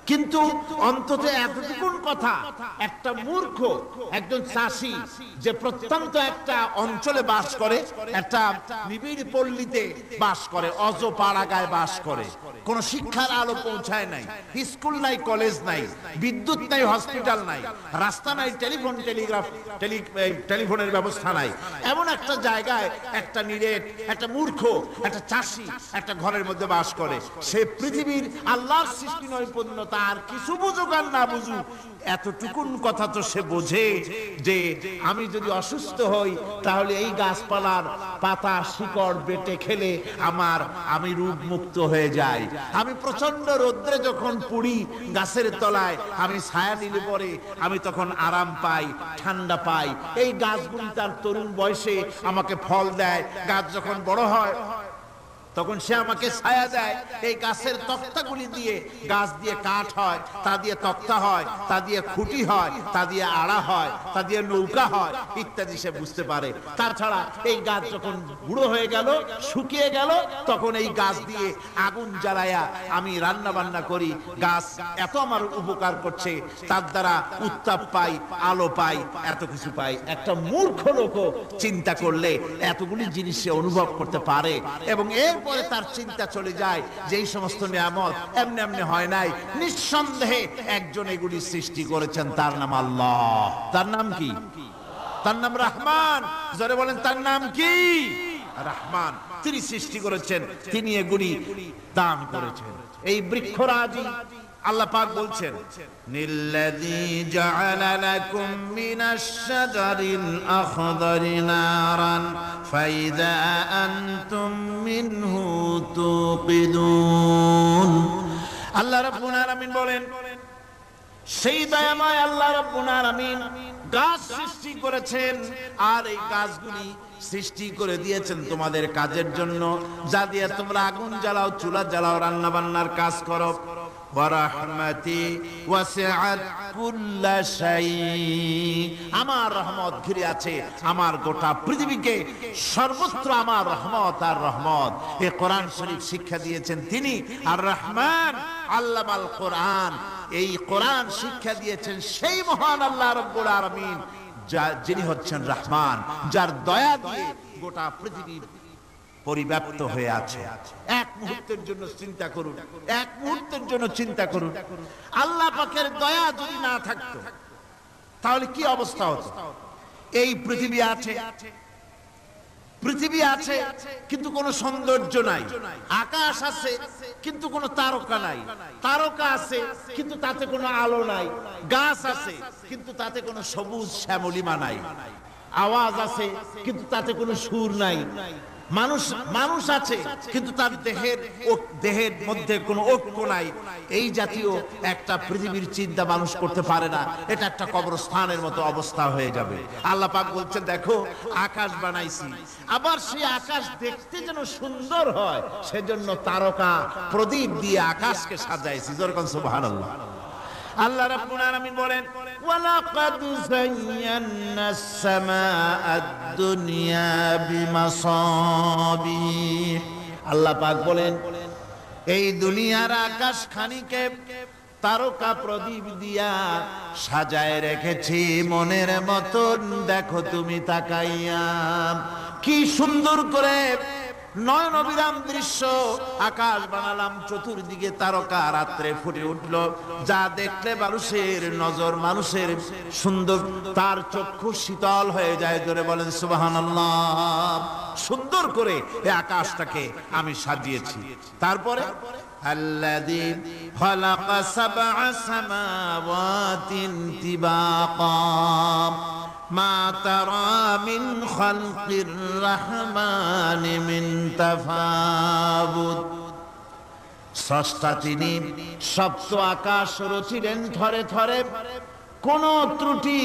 কিন্তু অন্তত এতটুকুন কথা একটা মূর্খ, একজন চাষি যে প্রত্যন্ত একটা অঞ্চলে বাস করে, একটা নিবিড় পল্লীতে বাস করে, অজ পাড়াগায় বাস করে, কোন শিক্ষার আলো পৌঁছায় নাই, স্কুল নাই, কলেজ নাই, বিদ্যুৎ নাই, হসপিটাল নাই, রাস্তা নাই, টেলিফোন, টেলিফোনের ব্যবস্থা নাই, এমন একটা জায়গায় একটা নিরেট, একটা মূর্খ, একটা চাষি একটা ঘরের মধ্যে বাস করে। সে পৃথিবীর আল্লাহর সৃষ্টি নৈপুণ্যতা আর কিছু বুঝুক আর না বুঝুক, এতটুকুন কথা তো সে বোঝে যে আমি যদি অসুস্থ হই তাহলে এই গাছপালার পাতা শিকড় বেটে খেলে আমি রোগ মুক্ত হয়ে যাই। আমি প্রচন্ড রোদ্রে যখন পুড়ি গাছের তলায়, আমি ছায়া নিলে পরে আমি তখন আরাম পাই, ঠান্ডা পাই। এই গাছগুলি তার তরুণ বয়সে আমাকে ফল দেয়, গাছ যখন বড় হয় তখন সে আমাকে ছায়া দেয়। এই গাছের তক্তাগুলি দিয়ে, গাছ দিয়ে কাঠ হয়, তা দিয়ে তক্তা হয়, তা দিয়ে খুঁটি হয়, তা দিয়ে আড়া হয়, তা দিয়ে নৌকা হয় ইত্যাদি সে বুঝতে পারে। তাছাড়া এই গাছ যখন বুড়ো হয়ে গেল, শুকিয়ে গেল, তখন এই গাছ দিয়ে আগুন জ্বালায়া আমি রান্না বান্না করি। গাছ এত আমার উপকার করছে, তার দ্বারা উত্তাপ পাই, আলো পাই, এত কিছু পাই। একটা মূর্খ লোকও চিন্তা করলে এতগুলি জিনিস সে অনুভব করতে পারে, এবং এরপরে তার চিন্তা চলে যায় যে এই সমস্ত নিয়ামত এমনি এমনি হয় নাই, নিঃসন্দেহে একজন এগুলি সৃষ্টি করেছেন, তার নাম আল্লাহ। তার নাম কি? তার নাম রহমান। জোরে বলেন, তার নাম কি? রহমান। তিনি সৃষ্টি করেছেন, তিনি এগুলি দান করেছেন। এই বৃক্ষরাজি আল্লাহ পাক বলছেন, নিল্লাযী জাআলা লাকুম মিনাশ শাজারিল আখদারি নারান ফাইযা আনতুম মিনহু তুকিদুন। আল্লাহ রাব্বুল আলামিন বলেন, সেই দয়াময় আল্লাহ রাব্বুল আলামিন গাছ সৃষ্টি করেছেন, আর এই গাছগুলি সৃষ্টি করে দিয়েছেন তোমাদের কাজের জন্য, যা দিয়ে তোমরা আগুন জ্বালাও, চুলা জ্বালাও, রান্না বান্নার কাজ করো। ওয়ারাহমাতি ওয়াসিআত কুল্লা শাই, আমার রহমত ঘিরে আছে আমার গোটা পৃথিবীকে, সর্বত্র আমার রহমত আর রহমত। এই কোরআন শরীফ শিক্ষা দিয়েছেন তিনি, আর রহমান আল্লামাল কোরআন। এই কোরআন শিক্ষা দিয়েছেন সেই মহান আল্লাহ রাব্বুল আলামিন, যিনি হচ্ছেন রহমান, যার দয়া দিয়ে গোটা পৃথিবী পরিব্যাপ্ত হয়ে আছে। এক মুহূর্তের জন্য চিন্তা করুন, এক মুহূর্তের জন্য চিন্তা করুন, আল্লাহ পাকের দয়া যদি না থাকতো তাহলে কি অবস্থা হতো? এই পৃথিবী আছে, পৃথিবী আছে কিন্তু কোনো সৌন্দর্য নাই, আকাশ আছে কিন্তু কোনো তারকা নাই, তারকা আছে কিন্তু তাতে কোনো আলো নাই, গাছ আছে কিন্তু তাতে কোনো সবুজ শ্যামলিমা নাই, আওয়াজ আছে কিন্তু তাতে কোনো সুর নাই, মানুষ আছে কিন্তু তার দেহের মধ্যে কোনো ঐক্য নাই। এই জাতীয় একটা পৃথিবীর চিন্তা মানুষ করতে পারে না, এটা একটা কবরস্থানের মতো অবস্থা হয়ে যাবে। আল্লাহ পাক বলছেন, দেখো আকাশ বানাইছি, আবার সেই আকাশ দেখতে যেন সুন্দর হয় সেজন্য তারকা প্রদীপ দিয়ে আকাশকে সাজাইছি। যেরকম সুবহানাল্লাহ। আল্লাহ রাব্বুল আলামিন বলেন ওয়ালাকাদ যায়্যানাস সামাআদ দুনিয়া বিমাসাবিহ। আল্লাহ পাক বলেন এই দুনিয়ার আকাশ খানিকে তারকা প্রদীপ দিয়া সাজায় রেখেছি মনের মতন। দেখো তুমি তাকাইয়া কি সুন্দর করে নয়ন অবিরাম দৃশ্য আকাশ বানালাম, চতুর্দিকে তারকা রাত্রে ফুটে উঠল, যা দেখলে মানুষের নজর, মানুষের সুন্দর, তার চক্ষু শীতল হয়ে যায়। জোরে বলেন সুবহানাল্লাহ। সুন্দর করে এই আকাশটাকে আমি সাজিয়েছি। তারপরে আল্লাযী খালাকা সাবআ সামাওয়াতিন তিবাকা মা তারা মিন খালকির রহমানি মিন তাফাবুত। স্রষ্টা তিনি সপ্ত আকাশ রচিলেন ধরে ধরে, কোন ত্রুটি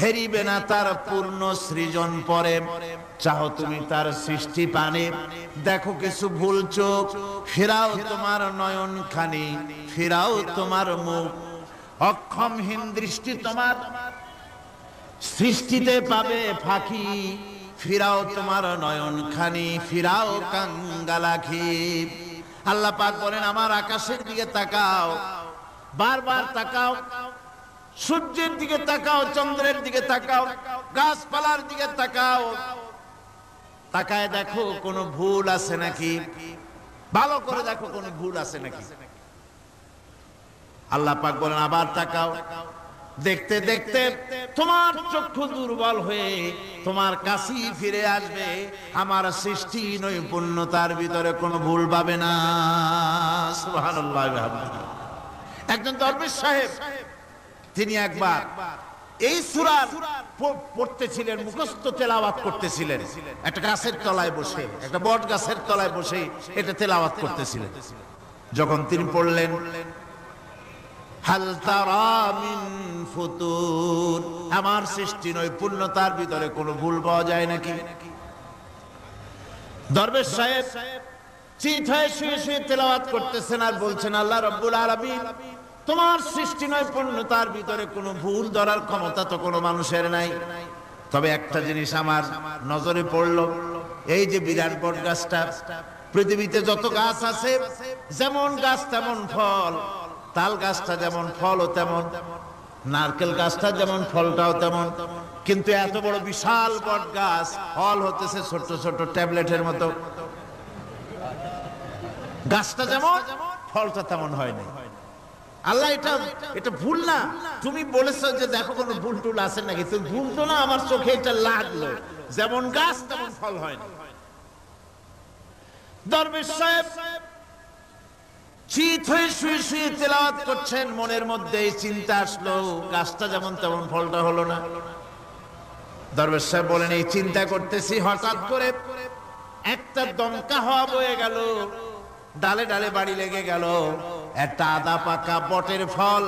হেরিবে না তার পূর্ণ সৃজন পরে। চাও তুমি তার সৃষ্টি পানে, দেখো কিছু ভুল চোখ, ফিরাও তোমার নয়ন খানি, ফিরাও তোমার মুখ। অক্ষমহীন দৃষ্টি তোমার সৃষ্টিতে পাবে ফাঁকি, ফিরাও তোমার নয়ন খানি, ফিরাও কাঙ্গালাখি। আল্লাহ পাক বলেন আমার আকাশের দিকে তাকাও, বারবার তাকাও, সূর্যের দিকে তাকাও, চন্দ্রের দিকে তাকাও, গাছপালার দিকে তাকাও, তাকায় দেখো কোনো ভুল আছে নাকি, ভালো করে দেখো কোনো ভুল আছে নাকি। আল্লাহ পাক বলেন আবার তাকাও, দেখতে দেখতে তোমার চক্ষু দুর্বল হয়ে তোমার কাছেই ফিরে আসবে। আমার সৃষ্টি নৈপুণ্যতার ভিতরে কোনো ভুল পাবে না। সুবহানাল্লাহ। একজন দরবেশ সাহেব তিনি একবার এই সূরা পড়তেছিলেন, মুখস্থ তেলাওয়াত করতেছিলেন, একটা গাছের তলায় বসে, একটা বট গাছের তলায় বসে এটা তেলাওয়াত করতেছিলেন। যখন তিনি পড়লেন হাল তারা মিন ফুতুর, আমার সৃষ্টি নৈপুণ্যতার ভিতরে কোনো ভুল পাওয়া যায় নাকি। দরবেশ সাহেব চিত হয়ে শুয়ে শুয়ে তেলাওয়াত করতেছেন আর বলছেন আল্লাহ রাব্বুল আলামিন তোমার সৃষ্টি নৈপুণ্যতার ভিতরে কোনো ভুল ধরার ক্ষমতা তো কোনো মানুষের নাই। তবে একটা জিনিস আমার নজরে পড়লো, এই যে বিরাট বট গাছটা, পৃথিবীতে যত গাছ আছে যেমন গাছ তেমন ফল, তাল গাছটা যেমন ফলও তেমন, নারকেল গাছটা যেমন ফলটাও তেমন, কিন্তু এত বড় বিশাল বট গাছ ফল হতেছে ছোট ছোট ট্যাবলেটের মতো। গাছটা যেমন ফলটা তেমন হয়নি। আল্লাহ এটা ভুল না, তুমি বলেছো যে দেখো কোনো ভুল টুল আছে নাকি, তুমি ভুল তো না, আমার চোখে এটা লাগলো, যেমন গাছ তেমন ফল হয়নি। দরবেশ সাহেব চিত হয়ে শুয়ে শুয়ে তেলাওয়াত করছেন, মনের মধ্যে চিন্তা আসলো গাছটা যেমন তেমন ফলটা হলো না। দরবেশ সাহেব বলেন এই চিন্তা করতেছি, হঠাৎ করে একটা দমকা হাওয়া বয়ে গেল, ডালে ডালে বাড়ি লেগে গেল, একটা আদা পাকা বটের ফল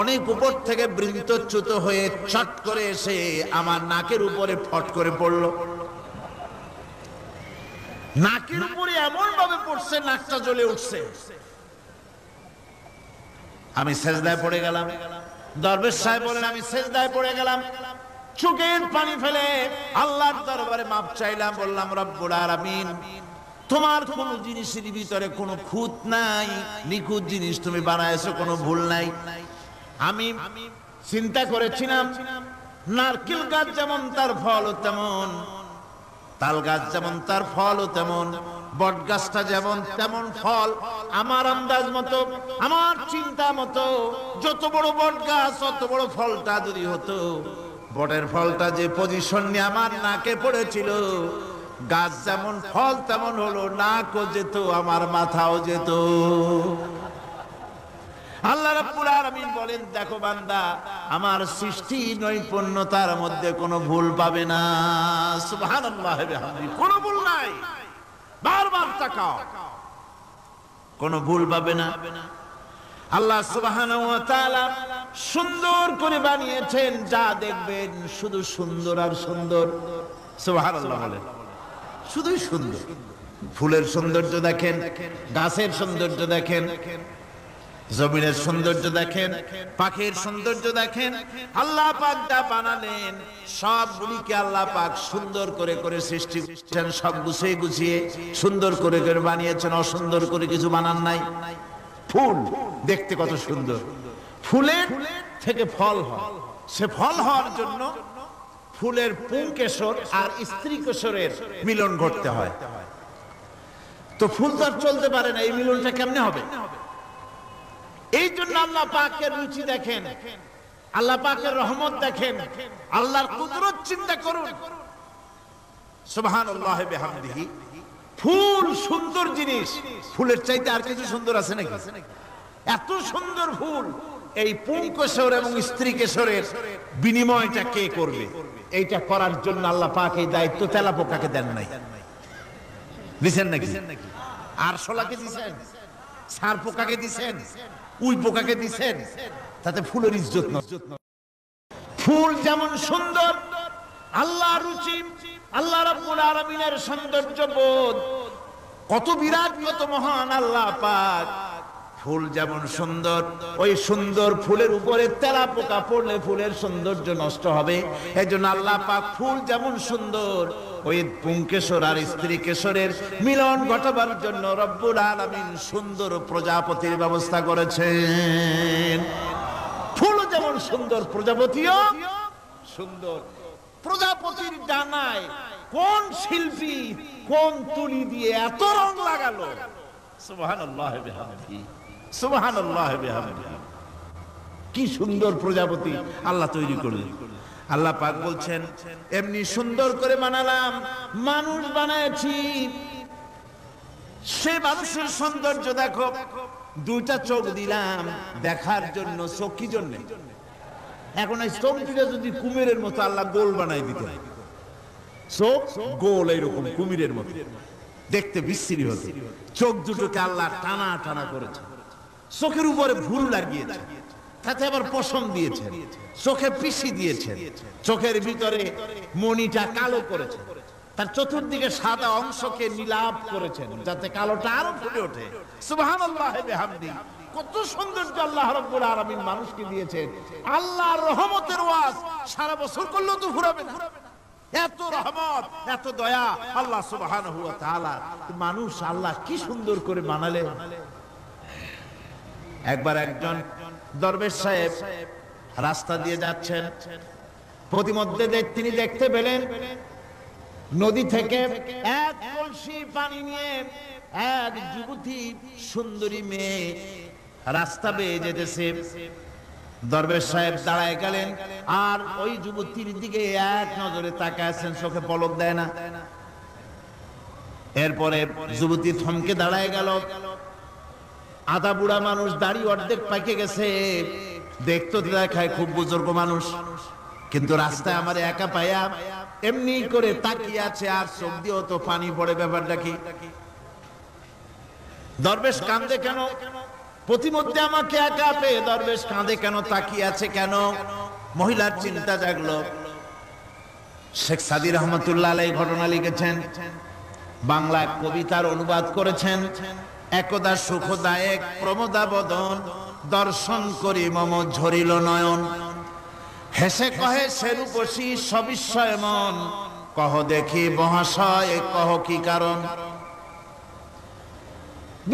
অনেক উপর থেকে বৃন্তচ্যুত হয়ে চট করে এসে আমার নাকের উপরে ফট করে পড়লো। নাকের উপরে এমন ভাবে পড়ছে নাকটা জ্বলে উঠছে। আমি সেজদায় পড়ে গেলাম। দরবেশ সাহেব বলেন আমি সেজদায় পড়ে গেলাম, চোখের পানি ফেলে আল্লাহর দরবারে মাপ চাইলাম, বললাম রব্বুল আলামিন তোমার কোন জিনিসের ভিতরে কোনো খুঁত নাই, নিখুঁত জিনিস তুমি বানাইছো, কোনো ভুল নাই। আমি চিন্তা করেছিলাম নারকেল গাছ যেমন তার ফল তেমন, তাল গাছ যেমন তার ফল তেমন, বট গাছটা যেমন তেমন ফল। আমার আন্দাজ মতো, আমার চিন্তা মতো যত বড় বট গাছ অত বড় ফলটা যদি হতো, বটের ফলটা যে পজিশন নিয়ে আমার নাকে পড়েছিল, গাছ যেমন ফল তেমন হলো, নাকও যেত, আমার মাথাও যেত। আল্লাহ রাব্বুল আলামিন বলেন দেখো বান্দা, আমার সৃষ্টি নৈপুণ্যতার মধ্যে কোনো ভুল পাবে না। সুবহানাল্লাহ, কোনো ভুল নাই, বারবার তাকাও, কোনো ভুল পাবে না। আল্লাহ সুবহানাহু ওয়া তাআলা সুন্দর করে বানিয়েছেন, যা দেখবেন শুধু সুন্দর আর সুন্দর। সুবহানাল্লাহ বলেন, শুধুই সুন্দর। ফুলের সৌন্দর্য দেখেন, গাছের সৌন্দর্য দেখেন, জমিনের সৌন্দর্য দেখেন, পাখির সৌন্দর্য দেখেন। আল্লাহ পাক যা বানালেন সবগুলিকে আল্লাহ পাক সুন্দর করে করে সৃষ্টি করেছেন, সব গুছিয়ে গুছিয়ে সুন্দর করে করে বানিয়েছেন, অসুন্দর করে কিছু বানান নাই। ফুল দেখতে কত সুন্দর, ফুলের থেকে ফল হয়, সে ফল হওয়ার জন্য ফুলের পুংকেশর আর স্ত্রী কেশরের মিলন ঘটতে হয়। তো ফুল তো আর চলতে পারে না, এই মিলনটা কেমনে হবে? এই জন্য আল্লাহ পাকের রুচি দেখেন, আল্লাহ পাকের রহমত দেখেন, আল্লাহর কুদরত চিন্তা করুন। সুবহানাল্লাহ বিহামদিহি। ফুল সুন্দর জিনিস, ফুলের চাইতে আর কিছু সুন্দর আছে নাকি? এত সুন্দর ফুল, এই পুংকেশর এবং স্ত্রী কেশরের বিনিময়টা কে করবে? এইটা করার জন্য আল্লাহ পাক এই দায়িত্ব তেলাপোকাকে দেন নাই, দিছেন নাকি? আর শোলাকে দিছেন, সার পোকাকে দিছেন, উই পোকাকে দিছেন, তাতে ফুলের ইজ্জত নষ্ট। ফুল যেমন সুন্দর, আল্লাহর রুচি, আল্লাহ রাব্বুল আলামিনের সৌন্দর্য বোধ কত বিরাট, কত মহান আল্লাহ পাক। ফুল যেমন সুন্দর, ওই সুন্দর ফুলের উপরে তেলাপোকা পড়লে ফুলের সৌন্দর্য নষ্ট হবে। এজন্য আল্লাহ পাক ফুল যেমন সুন্দর, ওই পুংকেশর আর স্ত্রী কেশরের মিলন ঘটাবার জন্য রব্বুল আলামিন সুন্দর প্রজাপতির ব্যবস্থা করেছেন। ফুল যেমন সুন্দর, প্রজাপতিও সুন্দর। প্রজাপতির ডানায় কোন শিল্পী কোন তুলি দিয়ে এত রং লাগালো! সুবহানাল্লাহ বিহামদিহি, সুবহানাল্লাহ বিহামদিহি। কি সুন্দর প্রজাপতি আল্লাহ তৈরি করলেন। আল্লাহ পাক বলছেন, এমনি সুন্দর করে বানালাম, মানুষ বানাইছি, সে মানুষের সৌন্দর্য দেখো। দুইটা চোখ দিলাম দেখার জন্য, চোখ কি জন্য? এখন এই চোখ দুটা যদি কুমিরের মতো আল্লাহ গোল বানাই দিতেন, চোখ গোল এইরকম কুমিরের মতো দেখতে বিশ্রী হতো। চোখ দুটোকে আল্লাহ টানা টানা করেছে, চোখের উপরে ভুল লাগিয়েছে, তাতে আবার পশম দিয়েছেন, চোখে পিসি দিয়েছেন, চোখের ভিতরে মণিটা কালো করেছেন, তার চতুর্দিকে সাদা অংশকে নীলাভ করেছেন যাতে কালোটা আরো ফুটে ওঠে। সুবহানাল্লাহ বিহামদিহি। কত সৌন্দর্য আল্লাহ রাব্বুল আলামিন মানুষকে দিয়েছেন। আল্লাহর রহমতের ওয়াজ সারা বছর করলেও তো ফুরাবে না, এত রহমত, এত দয়া আল্লাহ সুবহানাহু ওয়া তাআলা। মানুষ আল্লাহ কি সুন্দর করে বানালেন। একবার একজন দরবেশ সাহেব রাস্তা দিয়ে যাচ্ছেন, প্রতিমধ্যে তিনি দেখতে পেলেন নদী থেকে এক কলসি পানি নিয়ে এক যুবতী সুন্দরী মেয়ে রাস্তা বেয়ে যেতেছে। দরবেশ সাহেব দাঁড়ায় গেলেন আর ওই যুবতীর দিকে এক নজরে তাকায় আছেন, চোখে পলক দেয় না। এরপরে যুবতী থমকে দাঁড়ায় গেল। আধা বুড়া মানুষ, দাড়ি অর্ধেক পাকে গেছে, দেখতে দেখায় খুব বুজুর্গ মানুষ, কিন্তু রাস্তায় আমার একা পায়া এমনি করে তাকিয়ে আছে আর চোখ দিয়েও তো পানি পড়ে। ব্যাপারটা কি? দরবেশ কাঁদে কেন? প্রতিমধ্যে আমাকে একা পেয়ে দরবেশ কাঁদে কেন, তাকিয়ে আছে কেন? মহিলার চিন্তা জাগলো। শেখ সাদী রহমতুল্লাহ আলাইহি ঘটনা লিখেছেন, বাংলায় কবিতার অনুবাদ করেছেন। একদা সুখদায়ক প্রমোদা বদন, দর্শন করি মম ঝরিল নয়ন। হেসে কহে সে রূপসী সবিস্ময় মন, কহ দেখি মহাশয় কহ কি কারণ।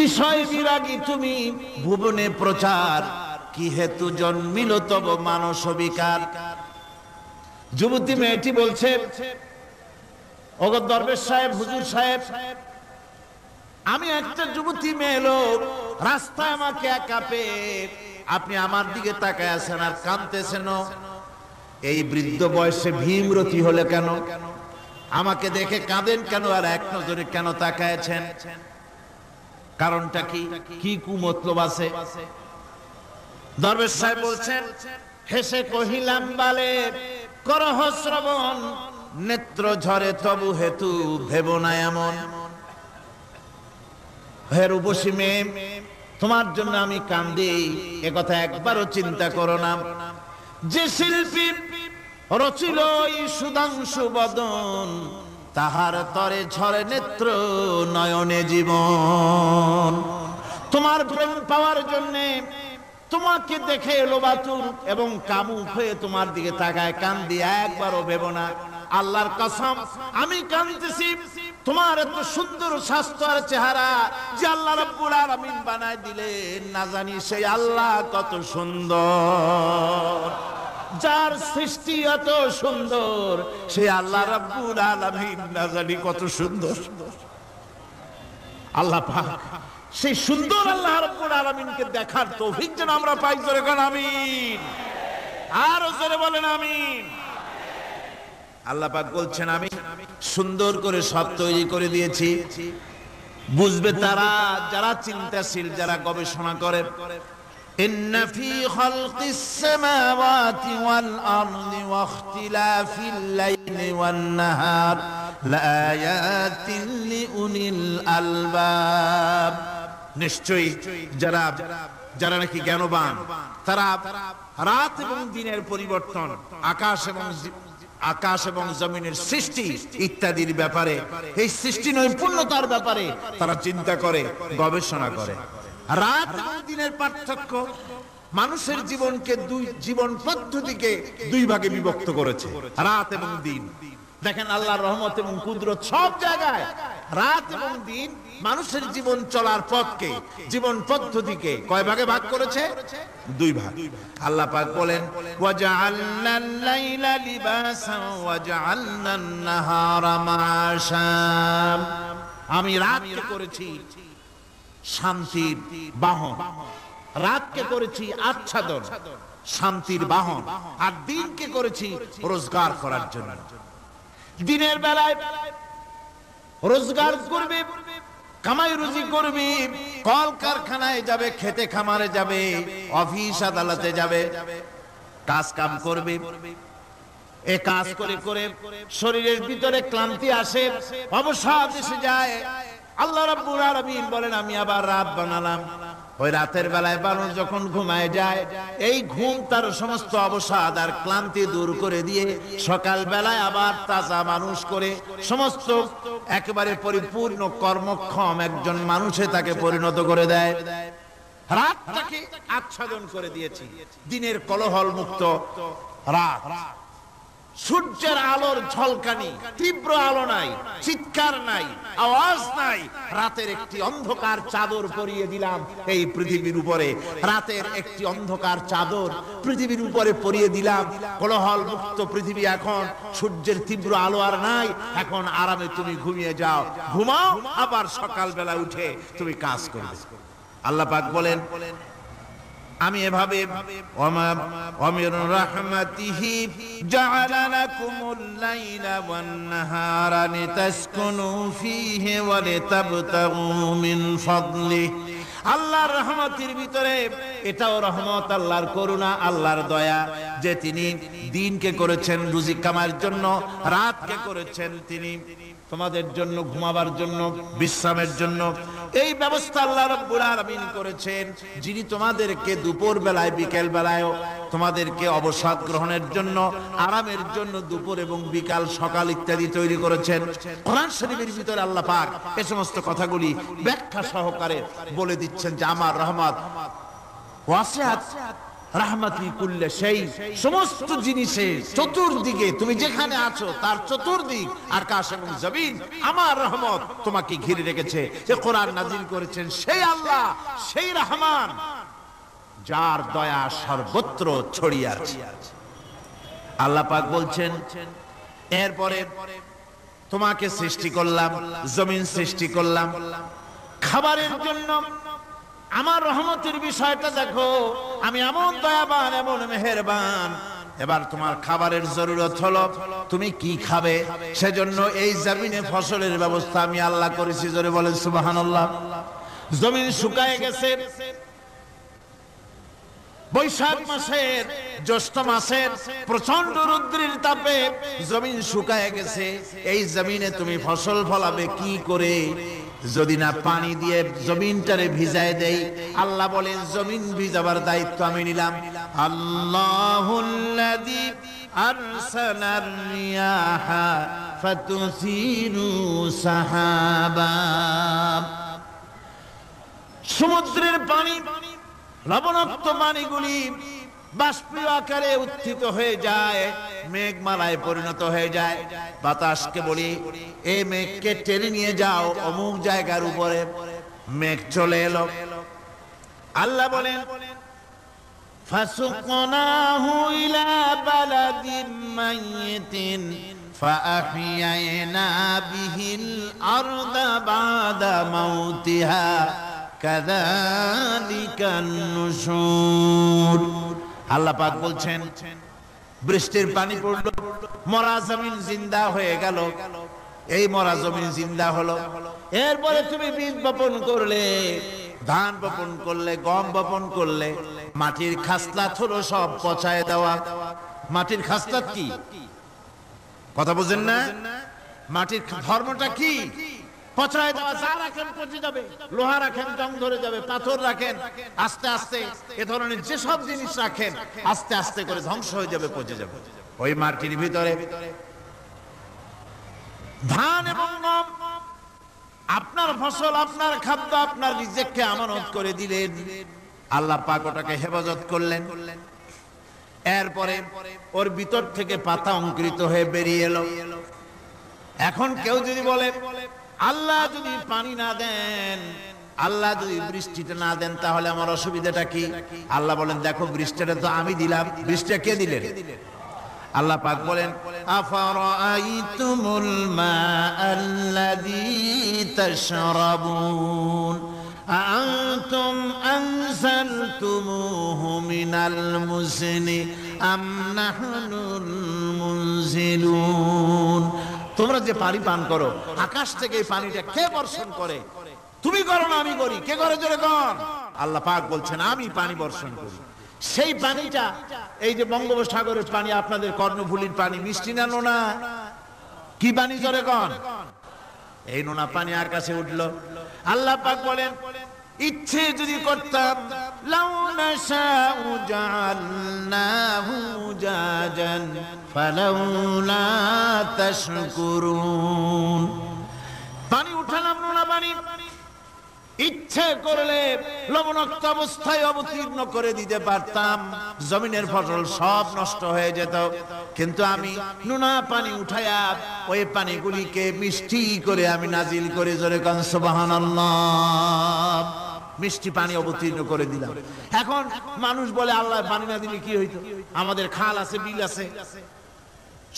বিষয় বিরাগী তুমি ভুবনে প্রচার, কি হেতু জন্মিল তব মানস বিকার। যুবতী মেয়েটি বলছে, ওগো দরবেশ সাহেব, হুজুর সাহেব, আমি একটা যুবতী মেয়ে লোক, রাস্তায় আমাকে একা পেয়ে আপনি আমার দিকে তাকায় আছেন আর কাঁদতেছেন। এই বৃদ্ধ বয়সে ভীমরতি হলে কেন? আমাকে দেখে কাঁদেন কেন আর এক নজরে কেন তাকায়ছেন? কারণটা কি? কি কুমতলব আছে? দরবেশ সাহেব বলছেন, হেসে কহিলাম বালে করহ শ্রবণ, নেত্র ঝরে তবু হেতু ভেব না এমন। হে রূপসী মেয়ে, তোমার জন্য আমি কান্দি, একথা একবারও চিন্তা করো না। যে শিল্পী রচিল এই সুধাংশু বদন, তাহার তরে ঝরে নেত্র নয়নে জীবন। তোমার প্রেম পাওয়ার জন্য তোমাকে দেখে লোবাতুর এবং কামুক হয়ে তোমার দিকে তাকায়, কান দিয়ে একবারও ভেবো না। আল্লাহর কসম, আমি কাঁদতেছি তোমার এত সুন্দর স্বাস্থ্য আর চেহারা যে আল্লাহ রাব্বুল আলামিন বানায় দিলেন, না জানি সেই আল্লাহ কত সুন্দর, যার সৃষ্টি এত সুন্দর সেই আল্লাহ রাব্বুল আলামিন না জানি কত সুন্দর। আল্লাহ পাক সেই সুন্দর আল্লাহ রাব্বুল আলামিনকে দেখার তৌফিক যেন আমরা পাই। জোরে বলেন আমিন, আর জোরে বলেন আমিন। আল্লাহ পাক বলছেন আমি সুন্দর করে সব তৈরি করে দিয়েছি। বুঝবে তারা যারা চিন্তাশীল, যারা গবেষণা করে। ইন্না ফি খালকিস সামাওয়াতি ওয়াল আরদি ওয়া ইখতিলাফিল লাইলি ওয়ান নাহার লাআয়াতিন লিউলিল আলবাব। নিশ্চয়ই যারা নাকি জ্ঞানবান, তারা রাত এবং দিনের পরিবর্তন, আকাশ এবং জমিনের সৃষ্টি ইত্যাদির ব্যাপারে, এই সৃষ্টি নৈপুণ্যতার ব্যাপারে তারা চিন্তা করে, গবেষণা করে। রাত এবং দিনের পার্থক্য মানুষের জীবনকে জীবন পদ্ধতিকে দুই ভাগে বিভক্ত করেছে, রাত এবং দিন। দেখেন আল্লাহর রহমত এবং কুদরত সব জায়গায় রাত এবং দিন মানুষের জীবন চলার পথকে, জীবন পদ্ধতিকে কয় ভাগে ভাগ করেছে? দুই ভাগ। আল্লাহ পাক বলেন ওয়াজআলনাল লাইলা লিবাসান ওয়াজআলনান নাহারা মাআশা। আমি রাতকে করেছি শান্তির বাহন, রাতকে করেছি আচ্ছাদন, শান্তির বাহন, আর দিনকে করেছি রোজগার করার জন্য। দিনের বেলায় রোজগার করবে, কামাই রুজি করবে, কল কারখানায় যাবে, খেতে খামারে যাবে, অফিস আদালতে যাবে, কাজ কাম করবে। এ কাজ করে করে শরীরের ভিতরে ক্লান্তি আসে, অবসাদ এসে যায়। আল্লাহ রাব্বুল আলামিন বলেন আমি আবার রাত বানালাম। ওই রাতের বেলায় মানুষ যখন ঘুমায় যায়, এই ঘুম তার সমস্ত অবসাদ আর ক্লান্তি দূর করে দিয়ে সকাল বেলায় আবার তাজা মানুষ করে সমস্ত একেবারে পরিপূর্ণ কর্মক্ষম একজন মানুষে তাকে পরিণত করে দেয়। রাতটাকে আচ্ছাদন করে দিয়েছি, দিনের কোলাহল মুক্ত রাত। সূর্যের আলোর ঝলকানি, তীব্র আলো নাই, চিৎকার নাই, আওয়াজ নাই। রাতের একটি অন্ধকার চাদর পরিয়ে দিলাম এই পৃথিবীর উপরে, রাতের একটি অন্ধকার চাদর পৃথিবীর উপরে পরিয়ে দিলাম। কোলাহল মুক্ত পৃথিবী এখন, সূর্যের তীব্র আলো আর নাই। এখন আরামে তুমি ঘুমিয়ে যাও, ঘুমাও, আবার সকালবেলা উঠে তুমি কাজ করবে। আল্লাহ পাক বলেন আমি এভাবে ওয়ামির রাহমাতিহি জাআলা লাকুমুল লাইলা ওয়ান নাহারা লিতাসকুনু ফীহি ওয়া লিতাবতাগু মিন ফাদলিহি। আল্লাহর রহমতের ভিতরে এটাও রহমত, আল্লাহর করুণা, আল্লাহর দয়া যে তিনি দিনকে করেছেন রুজি কামার জন্য, রাতকে করেছেন তিনি তোমাদের জন্য ঘুমাবার জন্য, বিশ্রামের জন্য। এই ব্যবস্থা আল্লাহ রাব্বুল আলামিন করেছেন, যিনি তোমাদেরকে দুপুর বেলায়, বিকেল বেলায় তোমাদেরকে অবসাদ গ্রহণের জন্য, আরামের জন্য দুপুর এবং বিকাল, সকাল ইত্যাদি তৈরি করেছেন। কোরআন শরীফের ভিতরে আল্লাহ পাক এই সমস্ত কথাগুলি ব্যাখ্যা সহকারে বলে দিচ্ছেন যে আমার রহমত ওয়াসিআত রাহমাতি কুল্লি শাই, সমস্ত জিনিসে চতুর্দিকে তুমি যেখানে আছো তার চতুর্দিক আকাশ এবং জমিন আমার রহমত তোমাকে ঘিরে রেখেছে। যে কোরআন নাজিল করেছেন সেই আল্লাহ, সেই রহমান যার দয়া সর্বত্র ছড়িয়ে আছে। আল্লাহ পাক বলছেন এরপরে তোমাকে সৃষ্টি করলাম, জমিন সৃষ্টি করলাম খাবারের জন্য। আমার রহমতের বিষয়টা দেখো, আমি এমন দয়াবান, এমন মেহেরবান। এবার তোমার খাবারের জরুরত হলো তুমি কি খাবে, সেজন্য এই জমিনে ফসলের ব্যবস্থা আমি আল্লাহ করেছি। জোরে বলেন সুবহানাল্লাহ। জমিন শুকায় গেছে, বৈশাখ মাসের, জ্যৈষ্ঠ মাসের প্রচন্ড রৌদ্রের তাপে জমিন শুকায় গেছে। এই জমিনে তুমি ফসল ফলাবে কি করে যদি না পানি দিয়ে জমিনটারে ভিজায় দেই? আল্লাহ বলেন জমিন ভিজাবার দায়িত্ব আমি নিলাম। আল্লাহুল্লাযী আরসালার রিয়াহা ফাতুসিরু সাহাবা। সমুদ্রের পানি লবণাক্ত পানিগুলি বাষ্পীয় আকারে উত্থিত হয়ে যায়, মেঘমালায় পরিণত হয়ে যায়। বাতাসকে বলি, এই মেঘকে টেনে নিয়ে যাও অমুক জায়গার উপরে। মেঘ চলে এলো। আল্লাহ বলেন ফাসুকনাহু ইলা বালাদিন মাইয়িতিন ফাআহইয়ানা বিহিল আরদা বাদা মাউতিহা কাযালিকান নুশুর। আল্লাহ পাক বলছেন, বৃষ্টির পানি পড়লো, মরা জমিন জিন্দা হয়ে গেল। এই মরা জমিন জিন্দা হলো। এরপরে তুমি বীজ বপন করলে, ধান বপন করলে, গম বপন করলে, মাটির খাসলাত হলো সব পচায় দেওয়া। মাটির খাসলাত কি? কথা বুঝেন না? মাটির ধর্মটা কি? পচায় দেওয়া। যা রাখেন পচে যাবে, লোহা রাখেন জং ধরে যাবে, পাথর রাখেন আস্তে আস্তে, এ ধরনের যেসব জিনিস রাখেন আস্তে আস্তে করে ধ্বংস হয়ে যাবে, পচে যাবে। ওই মাটির ভিতরে ধান এবং গম, আপনার ফসল, আপনার খাদ্য, আপনার রিজিককে আমানত করে দিলেন। আল্লাহ পাক ওটাকে হেফাজত করলেন। এরপরে ওর ভিতর থেকে পাতা অঙ্কুরিত হয়ে বেরিয়ে এলো। এখন কেউ যদি বলে আল্লাহ যদি পানি না দেন, আল্লাহ যদি বৃষ্টিটা না দেন, তাহলে আমার অসুবিধাটা কি? আল্লাহ বলেন, দেখো বৃষ্টিটা তো আমি দিলাম। বৃষ্টিটা কে দিলেন? আল্লাহ পাক বলেন আফারাআইতুমুল মাআল্লাযী তাশরাবুন আআনতুম আনজালতুমুহু মিনাল মুজনি আম নাহনুল মুনজিলুন। তোমরা যে পানি পান করো, আকাশ থেকে এই পানিটা কে বর্ষণ করে? তুমি করো না আমি করি? কে করে জোরে কর? আল্লাহ পাক বলছেন আমি পানি বর্ষণ করি। সেই পানিটা, এই যে বঙ্গোপসাগরের পানি, আপনাদের কর্ণফুলীর পানি, মিষ্টি না নোনা? কি পানি জোরে কর? এই নোনা পানি আর কাছে উঠলো। আল্লাহ পাক বলেন, ইচ্ছে যদি করতাম লাউ নাশাউ জাআলনাহু জাজান ফালাউলা তাশকুরুন। পানি উঠালাম, নোনা পানি, ইচ্ছে করলে লবণাক্ত অবস্থায় অবতীর্ণ করে দিতে পারতাম, জমিনের ফসল সব নষ্ট হয়ে যেত। কিন্তু আমি নোনা পানি উঠায়া ওই পানিগুলিকে মিষ্টি করে আমি নাজিল করে, জোরে কান সুবহানাল্লাহ, মিষ্টি পানি অবতীর্ণ করে দিলাম। এখন মানুষ বলে আল্লাহ পানি না দিলে কি হইতো? আমাদের খাল আছে, বিল আছে,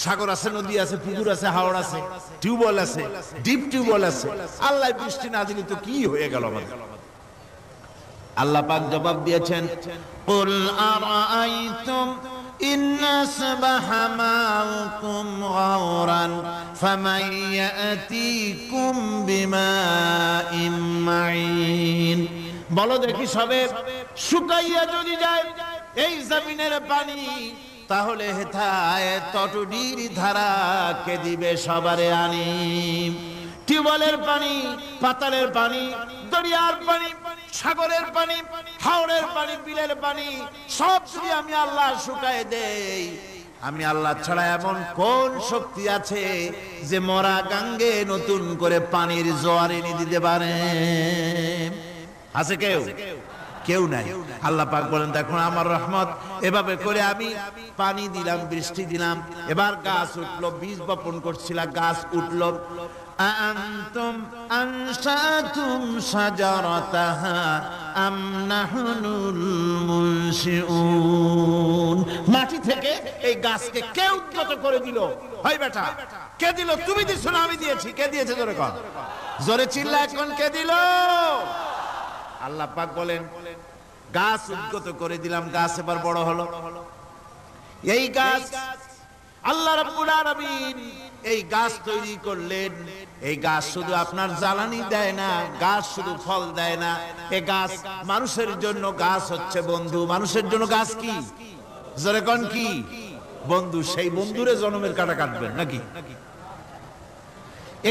সাগর আছে, নদী আছে, পুকুর আছে, হাওড় আছে, টিউবওয়েল আছে, ডিপ টিউবওয়েল আছে। আল্লাহ বৃষ্টি না দিলে তো কি হয়ে গেল আমাদের? আল্লাহ পাক জবাব দিয়েছেন, কুল আরাআইতুম ইন আসবাহা মাউকুম গাওরান ফামান ইয়াতিকুম বিমাইন মাইন। বলো দেখি, সবে শুকাইয়া যদি যায় এই জমিনের পানি, তাহলে হেথায় তটুডির ধারা কে দিবে সবারে আনি? টিউবওয়েলের পানি, পাতালের পানি, দরিয়ার পানি, সাগরের পানি, হাওড়ের পানি, বিলের পানি, সব যদি আমি আল্লাহ শুকায় দেই, আমি আল্লাহ ছাড়া এমন কোন শক্তি আছে যে মরা গাঙ্গে নতুন করে পানির জোয়ার এনে দিতে পারে? আছে কেউ? কেউ নাই। আল্লাহ পাক বলেন, দেখুন আমার রহমত, এভাবে করে আমি পানি দিলাম, বৃষ্টি দিলাম, এবার গাছ উঠলো। বীজ বপন করছিলাম, গাছ উঠলো। আআনতুম আনশাতুম শাজারাতাহা আম নাহনুল মুনশিউন। মাটি থেকে এই গাছকে কে উদ্গত করে দিল? হয় বেটা, কে দিল? তুমি দিছো না আমি দিয়েছি? কে দিয়েছে জোরে কর, জোরে চিল্লা এখন, কে দিল? আল্লাহ পাক বলেন, গাছ উদ্গত করে দিলাম, গাছ এবার বড় হলো। এই গাছ আল্লাহ রাব্বুল আলামিন এই গাছ তৈরি করলেন। এই গাছ শুধু আপনার জ্বালানি দেয় না, গাছ শুধু ফল দেয় না, এই গাছ মানুষের জন্য, গাছ হচ্ছে বন্ধু। মানুষের জন্য গাছ কি? জোরে কোন কি? বন্ধু। সেই বন্ধুরে জন্মের কাটা কাটবেন নাকি?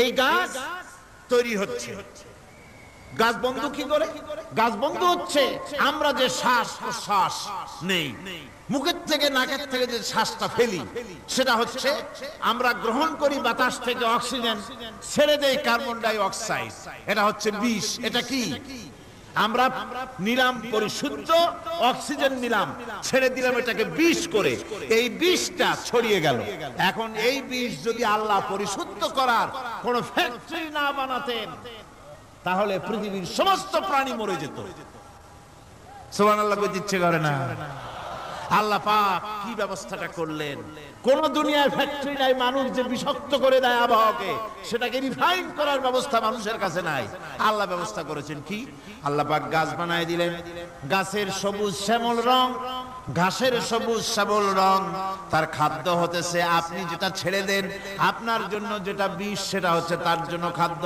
এই গাছ তৈরি হচ্ছে। গাছ বন্ধু কি করে? গাছ বন্ধু হচ্ছে আমরা যে শ্বাস প্রশ্বাস নেই, মুখের থেকে নাকের থেকে যে শ্বাসটা ফেলি, সেটা হচ্ছে আমরা গ্রহণ করি বাতাস থেকে অক্সিজেন, ছেড়ে দেই কার্বন ডাই অক্সাইড। এটা হচ্ছে বিষ। এটা কি? আমরা নিলাম পরিশুদ্ধ অক্সিজেন, নিলাম, ছেড়ে দিলাম এটাকে বিষ করে, এই বিষটা ছড়িয়ে গেল। এখন এই বিষ যদি আল্লাহ পরিশুদ্ধ করার কোন ফ্যাক্টরি না বানাতেন, তাহলে পৃথিবীর সমস্ত প্রাণী মরে যেত। সুবহানাল্লাহ কইতে ইচ্ছে করে না? আল্লাহ পাক কি ব্যবস্থাটা করলেন! কোন দুনিয়ার ফ্যাক্টরি নাই মানুষ যে বিষাক্ত করে দেয় আবহাওয়াকে, সেটাকে রিফাইন করার ব্যবস্থা মানুষের কাছে নাই। আল্লাহ ব্যবস্থা করেছেন কি? আল্লাহ পাক গাছ বানায় দিলেন, গাছের সবুজ শ্যামল রং, ঘাসের সবুজ শ্যামল রং, তার খাদ্য হতেছে আপনি যেটা ছেড়ে দেন, আপনার জন্য যেটা বিষ সেটা হচ্ছে তার জন্য খাদ্য।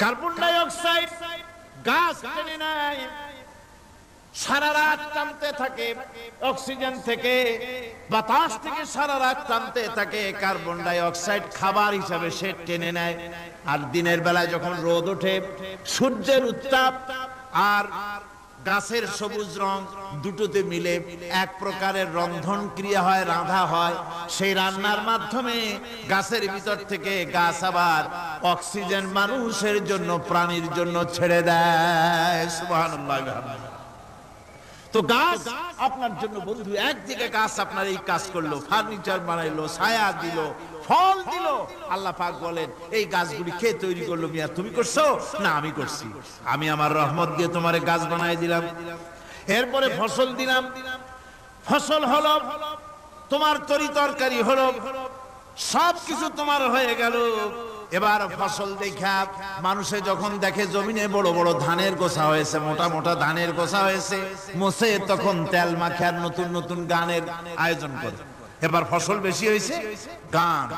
কার্বন ডাই অক্সাইড গাছ টেনে নেয়, সারা রাত টানতে থাকে, অক্সিজেন থেকে বাতাস থেকে সারা রাত টানতে থাকে, কার্বন ডাই অক্সাইড খাবার হিসাবে সে টেনে নেয়। আর দিনের বেলায় যখন রোদ ওঠে, সূর্যের উত্তাপ আর গাছের সবুজ রং দুটোতে মিলে এক প্রকারের রন্ধন ক্রিয়া হয়, রাঁধা হয়। সেই রান্নার মাধ্যমে গাছের ভিতর থেকে গাছ আবার অক্সিজেন মানুষের জন্য, প্রাণীর জন্য ছেড়ে দেয়। সুবহানাল্লাহ। তো গাছ আপনার জন্য বন্ধু, একদিকে গাছ আপনার এই কাজ করলো, ফার্নিচার বানাইলো, ছায়া দিল, ফল দিল। আল্লাহ পাক বলেন এই গাছগুলি কে তৈরি করলো? মিয়া তুমি করছো? না, আমি করছি। আমি আমার রহমত দিয়ে তোমারে গাছ বানাই দিলাম। এরপরে ফসল দিলাম, ফসল হলো, তোমার তরি তরকারি হলো, সবকিছু তোমার হয়ে গেল। এবার ফসল দেখা মানুষে যখন দেখে জমিনে বড় বড় ধানের গোছা হয়েছে, মোটা মোটা ধানের গোছা হয়েছে, মোছে তখন তেল মাখে আর নতুন নতুন গানের আয়োজন করে। এবার ফসল বেশি হয়েছে, গান,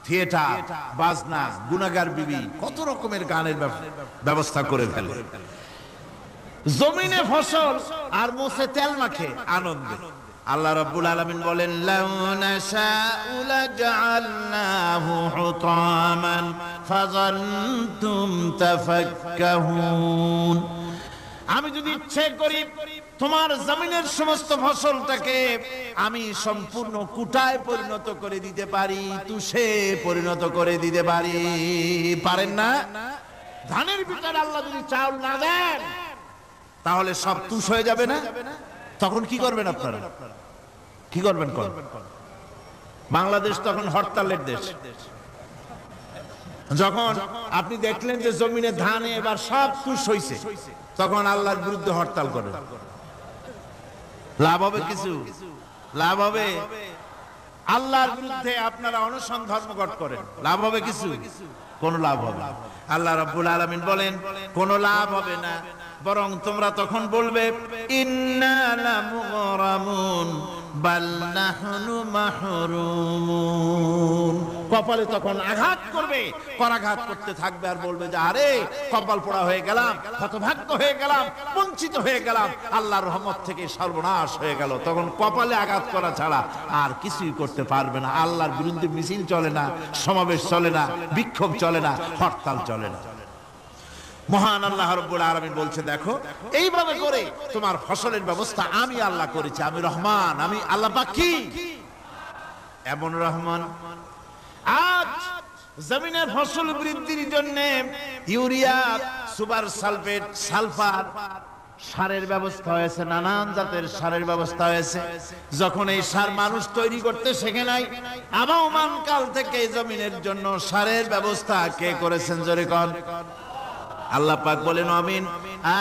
থিয়েটার, বাজনা, গুনাগার বিবি, কত রকমের গানের ব্যবস্থা করে ফেলে। জমিনে ফসল আর মোছে তেল মাখে আনন্দে। আল্লাহ রাব্বুল আলামিন বলেন লাউ নাশাউ লাজআলনাহু হুতামান ফাযান্তুম তাফাক্কাহুন। আমি যদি ইচ্ছে করি তোমার জমিনের সমস্ত ফসলটাকে আমি সম্পূর্ণ কুটায় পরিণত করে দিতে পারি, তুষে পরিণত করে দিতে পারি। পারেন না? ধানের ভিতরে আল্লাহ যদি চাউল না দেন তাহলে সব তুষ হয়ে যাবে না? তখন কি করবেন আপনারা? কি করবেন? বাংলাদেশ তখন হরতালের দেশ। যখন আপনি দেখলেন যে জমিনে ধানে এবার সব তুষ হইছে, তখন আল্লাহর বিরুদ্ধে হরতাল করেন। লাভ হবে কিছু? লাভ হবে? আল্লাহর বিরুদ্ধে আপনারা অনশন ধর্মঘট করেন, লাভ হবে কিছু? কোনো লাভ হবে না। আল্লাহ রাব্বুল আলামিন বলেন কোনো লাভ হবে না, বরং তোমরা তখন বলবে ইন্না লামুগরামুন বাল নাহনু মাহরুমুন। কপালে তখন আঘাত করবে, করাঘাত করতে থাকবে আর বলবে যে আরে কপাল পোড়া হয়ে গেলাম, হতভাগ্য হয়ে গেলাম, বঞ্চিত হয়ে গেলাম, আল্লাহর রহমত থেকে সর্বনাশ হয়ে গেল। তখন কপালে আঘাত করা ছাড়া আর কিছুই করতে পারবে না। আল্লাহর বিরুদ্ধে মিছিল চলে না, সমাবেশ চলে না, বিক্ষোভ চলে না, হরতাল চলে না। মহান আল্লাহ রাব্বুল আলামিন বলছে দেখো এইভাবে করে তোমার ফসলের ব্যবস্থা আমি আল্লাহ করেছি। আমি রহমান, আমি আল্লাহ পাক কি এমন রহমান। আজ জমিনের ফসল বৃদ্ধির জন্য ইউরিয়া, সুপার সালফেট, সালফার সারের ব্যবস্থা হয়েছে, নানান জাতের সারের ব্যবস্থা হয়েছে। যখন এই সার মানুষ তৈরি করতে শেখে নাই, আবহমান কাল থেকে জমিনের জন্য সারের ব্যবস্থা কে করেছেন? জোরে কোন আল্লাহ পাক বলেন আমিন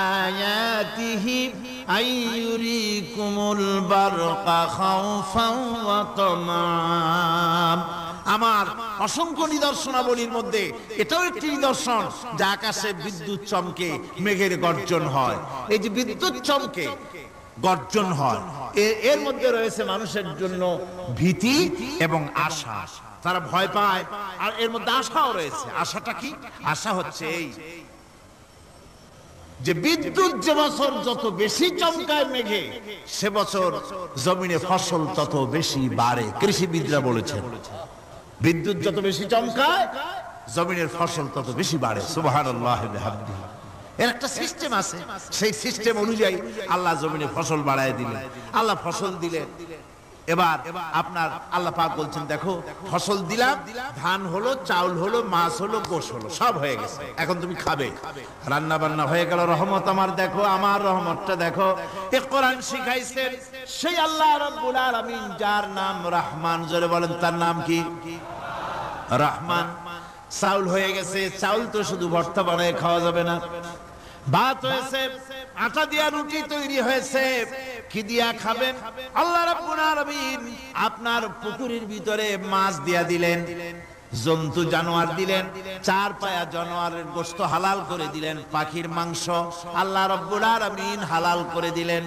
আয়াতিহি আইয়ুরিকুমুল বারকা খাউফান ওয়া তামাম। আমার অসংখ্য নিদর্শনাবলীর মধ্যে এটাও একটি নিদর্শন যে আকাশে বিদ্যুৎ চমকে মেঘের গর্জন হয়। এই যে বিদ্যুৎ চমকে গর্জন হয়, এর মধ্যে রয়েছে মানুষের জন্য ভীতি এবং আশা। তারা ভয় পায় আর এর মধ্যে আশাও রয়েছে। আশাটা কি? আশা হচ্ছে এই যে বিদ্যুৎ যে বছর যত বেশি চমকায় মেঘে, সে বছর জমিনে ফসল তত বেশি বাড়ে। কৃষিবিদরা বলেছেন বিদ্যুৎ যত বেশি চমকায় জমিনের ফসল তত বেশি বাড়ে। সুবহানাল্লাহ বিহামদিহি। এর একটা সিস্টেম আছে, সেই সিস্টেম অনুযায়ী আল্লাহ জমিনে ফসল বাড়ায় দিলেন। আল্লাহ ফসল দিলেন, এবার আপনার আল্লাহ পাক বলছেন দেখো ফসল দিলাম, ধান হলো, চাউল হলো, মাছ হলো, গোশ হলো, সব হয়ে গেছে, এখন তুমি খাবে, রান্না বান্না হয়ে গেল। রহমত আমার দেখো, আমার রহমতটা দেখো। এ কোরআন শিখাইছেন সেই আল্লাহ রাব্বুল আলামিন, যার নাম রহমান। জোরে বলেন তার নাম কি? রহমান। চাউল হয়ে গেছে, চাউল তো শুধু ভর্তা বানায় খাওয়া যাবে না, ভাত হয়েছে, আটা দিয়া রুটি তৈরি হয়েছে, কি দিয়া খাবেন? আল্লাহ রাব্বুল আলামিন আপনার পুকুরের ভিতরে মাছ দিয়া দিলেন, জন্তু জানোয়ার দিলেন, চার পায়া জানোয়ারের গোশত হালাল করে দিলেন, পাখির মাংস আল্লাহ রাব্বুল আলামিন হালাল করে দিলেন।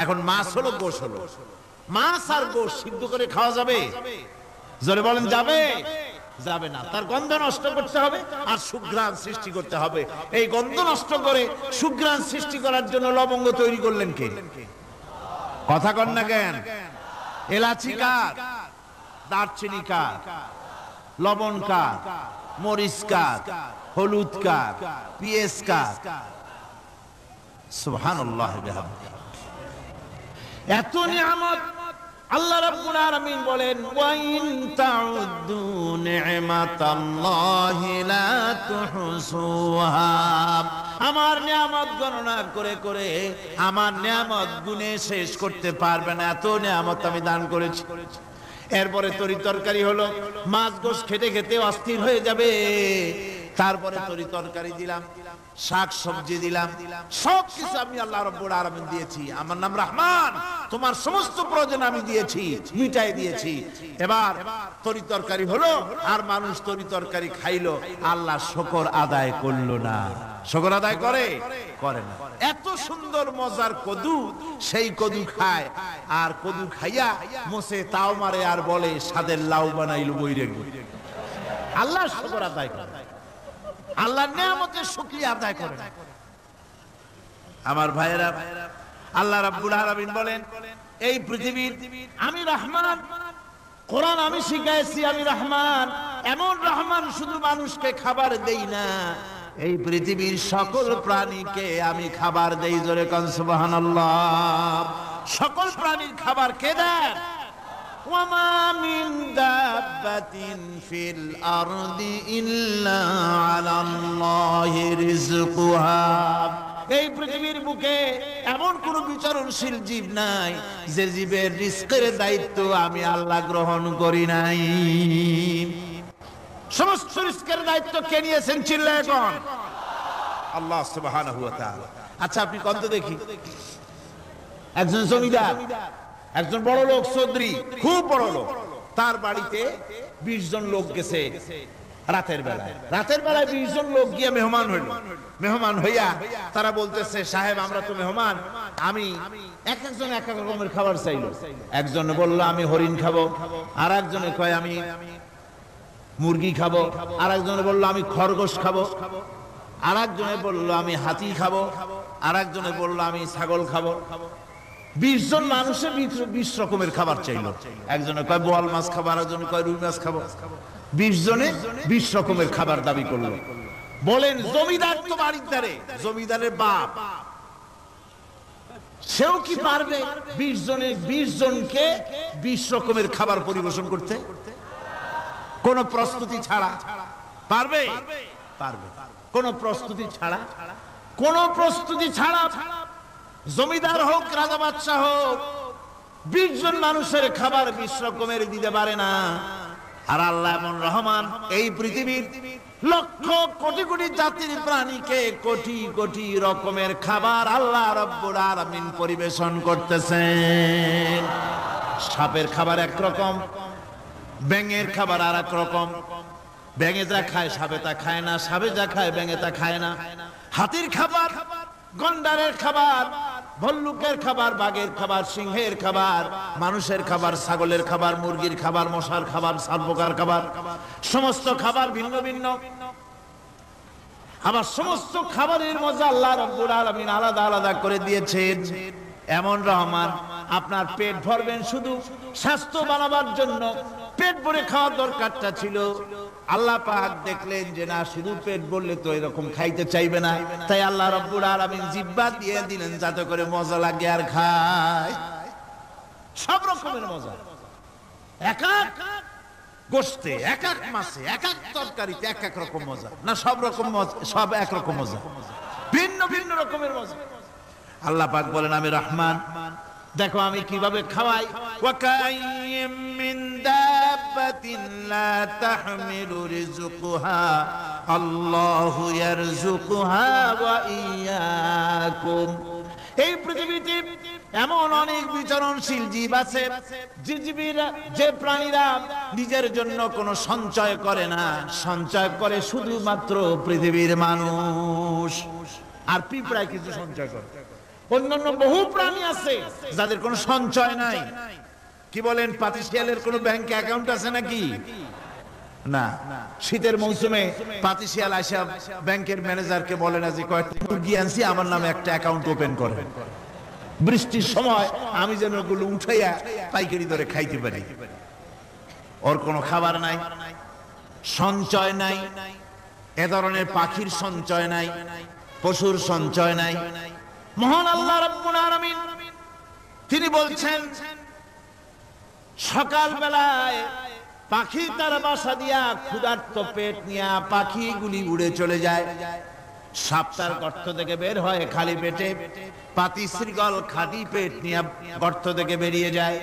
এখন মাছ হলো, গোশ হলো, মাছ আর গোশ সিদ্ধ করে খাওয়া যাবে? জোরে বলেন যাবে? যাবে না। তার গন্ধ নষ্ট করতে হবে আর সুঘ্রাণ সৃষ্টি করতে হবে। এই গন্ধ নষ্ট করে সুঘ্রাণ সৃষ্টি করার জন্য লবঙ্গ তৈরি করলেন কে? কথা কন না কেন? এলাচি কার? দারচিনি কার? লবণ কার? মরিচ কার? হলুদ কার? পেঁয়াজ কার? সুবহানাল্লাহ বিহামদিহি। এত নিয়ামত আল্লাহ রাব্বুল আলামিন বলেন ওয়া ইন তাউদ্দু নি'মাতাল্লাহি লা তুহসুহা। আমার নিয়ামত গণনা করে করে আমার নিয়ামত গুণে শেষ করতে পারবে না, এত নিয়ামত আমি দান করেছি। এরপরে তরি তরকারি হলো, মাছ গোশ খেতে খেতে অস্থির হয়ে যাবে, তারপরে তরি তরকারি দিলাম, শাক সবজি দিলাম, সবকিছু আমি আল্লাহ রাব্বুল আলামিন দিয়েছি। আমার নাম রহমান, তোমার সমস্ত প্রয়োজন আমি দিয়েছি, মিটাই দিয়েছি। এবার তরি তরকারি হলো আর মানুষ তরি তরকারি খাইলো, আল্লাহ শুকর আদায় করলো না। শুকর আদায় করে? করে না। এত সুন্দর মজার কদু, সেই কদু খায়, আর কদু খাইয়া মোসে তাও মারে আর বলে স্বাদের লাউ বানাইলো বইরে। আল্লাহ শুকর আদায় করে, আল্লাহর নিয়ামতের শুকরিয়া আদায় করেন। আমার ভাইয়েরা, আল্লাহ রাব্বুল আলামিন বলেন এই পৃথিবীর আমি রহমান, কোরআন আমি শিখাইছি আমি রহমান। এমন রহমান শুধু মানুষকে খাবার দেই না, এই পৃথিবীর সকল প্রাণীকে আমি খাবার দেই। জোরে কোন সুবহানাল্লাহ। সকল প্রাণীর খাবার কে দেন? ওয়ামা মিন দাব্বাতিন ফিল আরদি ইল্লা আলাল্লাহি রিজকুহা। এই পৃথিবীর বুকে এমন কোন বিচরণশীল জীব নাই যে জীবের রিজকের দায়িত্ব আমি আল্লাহ গ্রহণ করি নাই। সমস্ত রিজকের দায়িত্ব কে নিয়েছেন? চিল্লায় কোন? আল্লাহ সুবহানাহু ওয়া তাআলা। আচ্ছা আপনি কোন তো দেখি, একজন জমিদার, একজন বড় লোক, চৌধুরী, খুব বড় লোক, তার বাড়িতে 20 জন লোক গেছে রাতের বেলায়। রাতের বেলায় 20 জন লোক গিয়ে মেহমান হইল। মেহমান হইয়া তারা বলতেছে সাহেব আমরা তো মেহমান, আমি একজন এক এক রকমের খাবার চাইলো। একজন বলল আমি হরিণ খাবো, আর একজনে কয় আমি মুরগি খাবো, আর একজনে বলল আমি খরগোশ খাবো, আর একজনে বলল আমি হাতি খাবো, আর একজনে বলল আমি ছাগল খাবো। 20 জন মানুষের 20 রকমের খাবার চাইলো। একজনে কয় বোয়াল মাছ খাবো, আর একজনে কয় রুই মাছ খাবো। 20 জনে 20 রকমের খাবার দাবি করলো। বলেন জমিদার তো বাড়ির ধারে, জমিদারের বাপ, সেও কি পারবে 20 জনকে 20 রকমের খাবার পরিবেশন করতে? কোন প্রস্তুতি ছাড়া পারবে? পারবে। কোন প্রস্তুতি ছাড়া, কোন প্রস্তুতি ছাড়া জমিদার হোক রাজা বাদশাহ হোক 20 জন মানুষের খাবার 20 রকমের দিতে পারে না। আর আল্লাহ এমন রহমান, এই পৃথিবীর লক্ষ কোটি কোটি জাতির প্রাণীকে কোটি কোটি রকমের খাবার আল্লাহ রাব্বুল আলামিন পরিবেশন করতেছেন। সাপের খাবার একরকম, ব্যাঙের খাবার আর এক রকম। ব্যাঙে যা খায় সাপে তা খায় না, সাপে যা খায় ব্যাঙে তা খায় না। হাতির খাবার, গন্ডারের খাবার, ভল্লুকের খাবার, বাঘের খাবার, সিংহের খাবার, মানুষের খাবার, ছাগলের খাবার, মুরগির খাবার, মশার খাবার, সারপোকার খাবার, সমস্ত খাবার ভিন্ন ভিন্ন। আবার সমস্ত খাবারের মজা আল্লাহ রাব্বুল আলামিন আলাদা আলাদা করে দিয়েছেন। এমন রহমান, আপনার পেট ভরবেন শুধু স্বাস্থ্য বানাবার জন্য, পেট ভরে খাওয়ার দরকারটা ছিল। আল্লাহ পাক দেখলেন যে না, শুধু পেট ভরলে তো এরকম খাইতে চাইবে না, তাই আল্লাহ রাব্বুল আলামিন জিহ্বা দিয়ে দিলেন যাতে করে মজা লাগে আর খায়। সব রকমের মজা, এক এক গোশতে, এক এক মাছে, এক এক তরকারিতে এক এক রকম মজা না, সব রকম সব এক রকম মজা, ভিন্ন ভিন্ন রকমের মজা। আল্লাহ পাক বলেন আমি রহমান, দেখো আমি কিভাবে খাওয়াই। ওয়াকাইয়িম মিন দাব্বাতিন লা তাহমিলু রিজকুহা আল্লাহু ইয়ারযুকুহা ওয়া ইয়্যাকুম। এই পৃথিবীতে এমন অনেক বিচরণশীল জীব আছে, যে প্রাণীরা নিজের জন্য কোনো সঞ্চয় করে না, সঞ্চয় করে শুধুমাত্র পৃথিবীর মানুষ। আর পিঁপড়ায় কিছু সঞ্চয় করে। অন্যান্য বহু প্রাণী আছে যাদের কোনো সঞ্চয় নাই। কি বলেন, পাতিশিয়ালের কোনো ব্যাংকে অ্যাকাউন্ট আছে নাকি? না। শীতের মৌসুমে পাতিশিয়াল আসা ব্যাংকের ম্যানেজারকে বলে না যে কয়েকটা মুরগি আনছি, আমার নামে একটা অ্যাকাউন্ট ওপেন করে, বৃষ্টির সময় আমি যেন ওগুলো উঠাইয়া পাইকারি দরে খাইতে পারি। ওর কোনো খাবার নাই, সঞ্চয় নাই। এ ধরনের পাখির সঞ্চয় নাই, পশুর সঞ্চয় নাই। মহান আল্লাহ রাব্বুল আলামিন তিনি বলছেন, সকাল বেলায় পাখি তার বাসা দিয়া ক্ষুধার্ত পেট নিয়ে পাখিগুলি উড়ে চলে যায়। সাপ তার গর্ত থেকে বের হয় খালি পেটে, পাতি শৃগাল খালি পেট নিয়ে গর্ত থেকে বেরিয়ে যায়।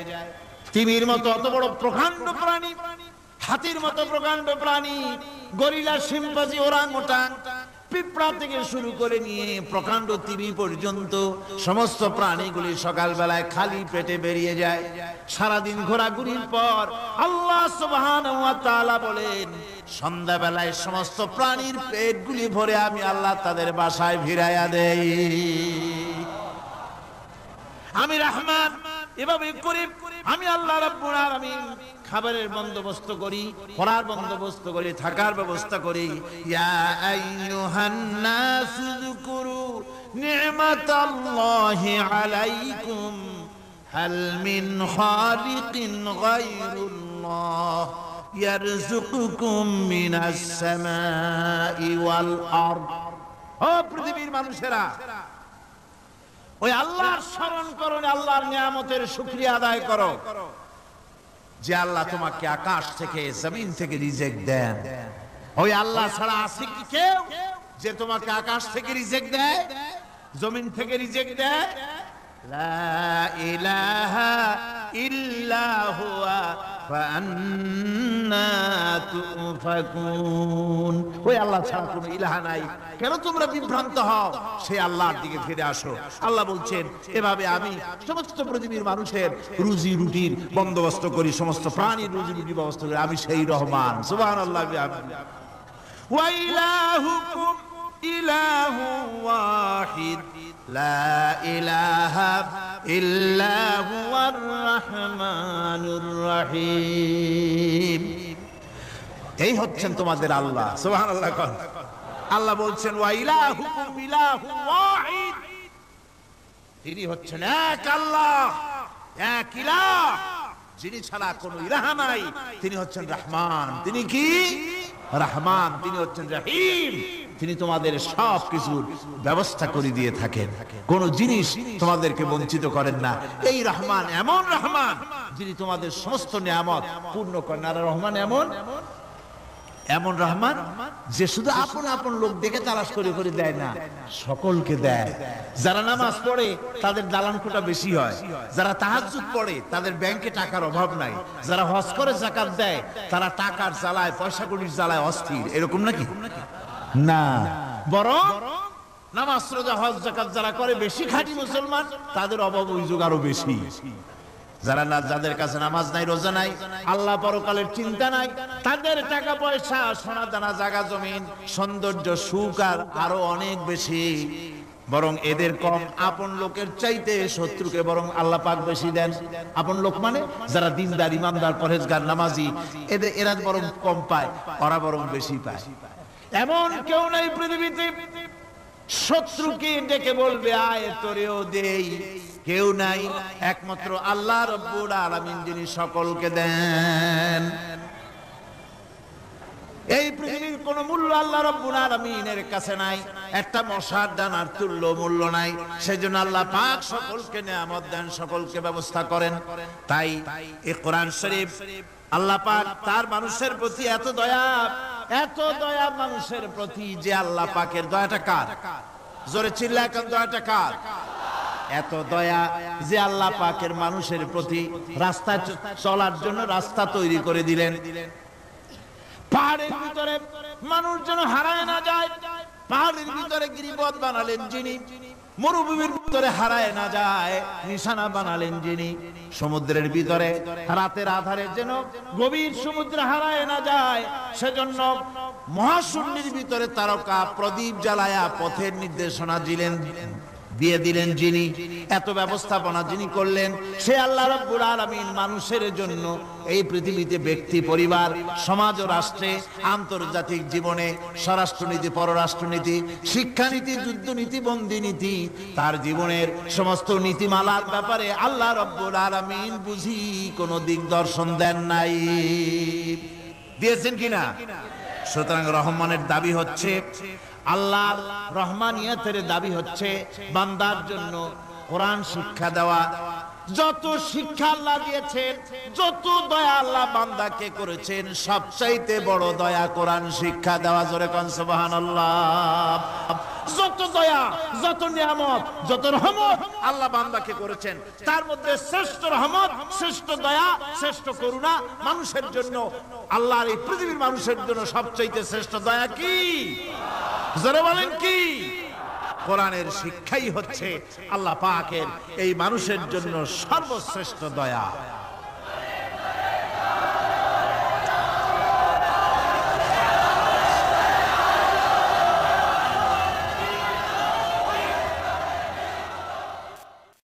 তিমির মতো অত বড় প্রকাণ্ড প্রাণী, হাতির মতো প্রকাণ্ড প্রাণী, গরিলা, শিম্পাঞ্জি, ওরাংওটাং, পিঁপড়া থেকে শুরু করে নিয়ে প্রকাণ্ড তিমি পর্যন্ত সমস্ত প্রাণীগুলি সকালবেলায় খালি পেটে বেরিয়ে যায়। সারাদিন ঘোরাঘুরির পর আল্লাহ সুবহানাহু ওয়া তাআলা বলেন, সন্ধ্যাবেলায় সমস্ত প্রাণীর পেটগুলি ভরে আমি আল্লাহ তাদের বাসায় ফিরাইয়া দেই। আমি রহমান, এভাবে করি আমি আল্লাহ রাব্বুল আলামিন। খাবারের বন্দোবস্ত করি, পড়ার বন্দোবস্ত করি, থাকার ব্যবস্থা করি। ইয়া আইয়ুহান নাসু যকুরু নি'মাতাল্লাহি আলাইকুম হাল মিন খালিকিন গায়রুল্লাহ ইয়ারযুকুকুম মিনাস সামাই ওয়াল আরদ। ও পৃথিবীর মানুষেরা, ওই আল্লাহর স্মরণ করো, আল্লাহর নিয়ামতের শুকরিয়া আদায় করো যে আল্লাহ তোমাকে আকাশ থেকে, জমিন থেকে রিজিক দেন। ওই আল্লাহ ছাড়া আছে কি কেউ যে তোমাকে আকাশ থেকে রিজিক দেয়, জমিন থেকে রিজিক দেয়? লা ইলাহা ইল্লা হুয়া ফাআন্না তুফাকুন। ওই আল্লাহ ছাড়া কোনো ইলাহ নাই, কেন তোমরা বিভ্রান্ত হও? সেই আল্লাহর দিকে ফিরে আসো। আল্লাহ বলছেন, এভাবে আমি সমস্ত পৃথিবীর মানুষের রুজি রুটির বন্দোবস্ত করি, সমস্ত প্রাণীর রুজি রুটির ব্যবস্থা করি। আমি সেই রহমান। সুবহানাল্লাহ। ওয়া ইলাহুকুম ইলাহু ওয়াহিদ লা ইলাহা ইল্লা হুয়ার রাহমানুর রহিম। এই হচ্ছেন তোমাদের আল্লাহ। সুবহানাল্লাহ। আল্লাহ বলছেন, ওয়া ইলাহুকুম ইলাহু ওয়াহিদ, তিনি হচ্ছেন এক আল্লাহ, এক ইলাহ, যিনি ছাড়া কোনো ইলাহ নাই। তিনি হচ্ছেন রহমান। তিনি কি? রহমান। তিনি হচ্ছেন রহিম। তিনি তোমাদের সব কিছুর ব্যবস্থা করে দিয়ে থাকেন, কোন জিনিস তোমাদেরকে বঞ্চিত করেন না। এই রহমান এমন রহমান যিনি তোমাদের সমস্ত নিয়ামত পূর্ণ করেন। আর রহমান এমন রহমান যে শুধু আপন আপন লোক দেখে তালাশ করে করে দেয় না, সকলকে দেয়। যারা নামাজ পড়ে তাদের দালান কোটা বেশি হয়, যারা তাহাজ্জুদ পড়ে তাদের ব্যাংকে টাকার অভাব নাই, যারা হজ করে যাকাত দেয় তারা টাকার জ্বালায়, পয়সা কড়ির জ্বালায় অস্থির। এরকম নাকি? না, বরং নামাজ রোজা হজ যাকাত যারা করে বেশি খাঁটি মুসলমান, তাদের অভাব অভিযোগ আরো বেশি। যাদের কাছে নামাজ নাই, রোজা নাই, আল্লাহ পরকালের চিন্তা নাই, তাদের টাকা পয়সা, সোনা দানা, জায়গা জমিন, সৌন্দর্য, সুখ আর আরো অনেক বেশি। বরং এদের কম। আপন লোকের চাইতে শত্রুকে বরং আল্লাহ পাক বেশি দেন। আপন লোক মানে যারা দিনদার, ইমানদার, পরহেজগার, নামাজি, এরা বরং কম পায়, ওরা বরং বেশি পায়। এমন কেউ নাই পৃথিবীতে শত্রুকে ডেকে বলবে আয় তোরেও দেই, কেউ নাই। একমাত্র আল্লাহ রাব্বুল আলামিন যিনি সকলকে দেন। এই পৃথিবীর কোনো মূল্য আল্লাহ রাব্বুল আলামিনের কাছে নাই, একটা মশার দানার তুল্য মূল্য নাই। সেজন্য আল্লাহ পাক সকলকে নিয়ামত দেন, সকলকে ব্যবস্থা করেন। তাই এই কোরআন শরীফ আল্লাহ পাক তার মানুষের প্রতি এত দয়া মানুষের প্রতি, যে আল্লাহ পাকের দয়াটা কার? জোরে চিল্লায় এখন, দয়াটা কার? এত দয়া যে আল্লাহ পাকের মানুষের প্রতি রাস্তা চলার জন্য রাস্তা তৈরি করে দিলেন। পাহাড়ের ভিতরে মানুষ যেন হারায় না যায়, পাহাড়ের ভিতরে গিরিপথ বানালেন যিনি, মরুভূমির ভিতরে হারায় না যায় নিশানা বানালেন যিনি, সমুদ্রের ভিতরে রাতের আধারে যেন গভীর সমুদ্রে হারায় না যায়, সেজন্য মহাশূন্যের ভিতরে তারকা প্রদীপ জ্বালায়া পথের নির্দেশনা দিয়ে দিলেন যিনি, এত ব্যবস্থাপনা যিনি করলেন, সে আল্লাহ রাব্বুল আলামিন মানুষের জন্য এই পৃথিবীতে ব্যক্তি, পরিবার, সমাজ ও রাষ্ট্রে, আন্তর্জাতিক জীবনে স্বরাষ্ট্রনীতি, পররাষ্ট্রনীতি, শিক্ষানীতি, যুদ্ধনীতি, বন্দিনীতি, তার জীবনের সমস্ত নীতিমালার ব্যাপারে আল্লাহ রাব্বুল আলামিন বুঝি কোনো দিগদর্শন দেন নাই। দিয়েছেন কিনা? সুতরাং রহমানের দাবি হচ্ছে, আল্লাহর রহমানিয়তের দাবি হচ্ছে বান্দার জন্য কোরআন শিক্ষা দেওয়া। যত শিক্ষা আল্লাহ দিয়েছেন, যত দয়া আল্লাহ বান্দাকে করেছেন, সবচাইতে বড় দয়া কোরআন শিক্ষা দেওয়া। জোরে কোন সুবহানাল্লাহ। যত দয়া, যত নিয়ামত, যত রহমত আল্লাহ বান্দাকে করেছেন, তার মধ্যে শ্রেষ্ঠ রহমত, শ্রেষ্ঠ দয়া, শ্রেষ্ঠ করুণা মানুষের জন্য, আল্লাহর এই পৃথিবীর মানুষের জন্য সবচাইতে শ্রেষ্ঠ দয়া কি? জোরে বলেন কি? কোরআনের শিক্ষাই হচ্ছে আল্লাহ পাকের এই মানুষের জন্য সর্বশ্রেষ্ঠ দয়া।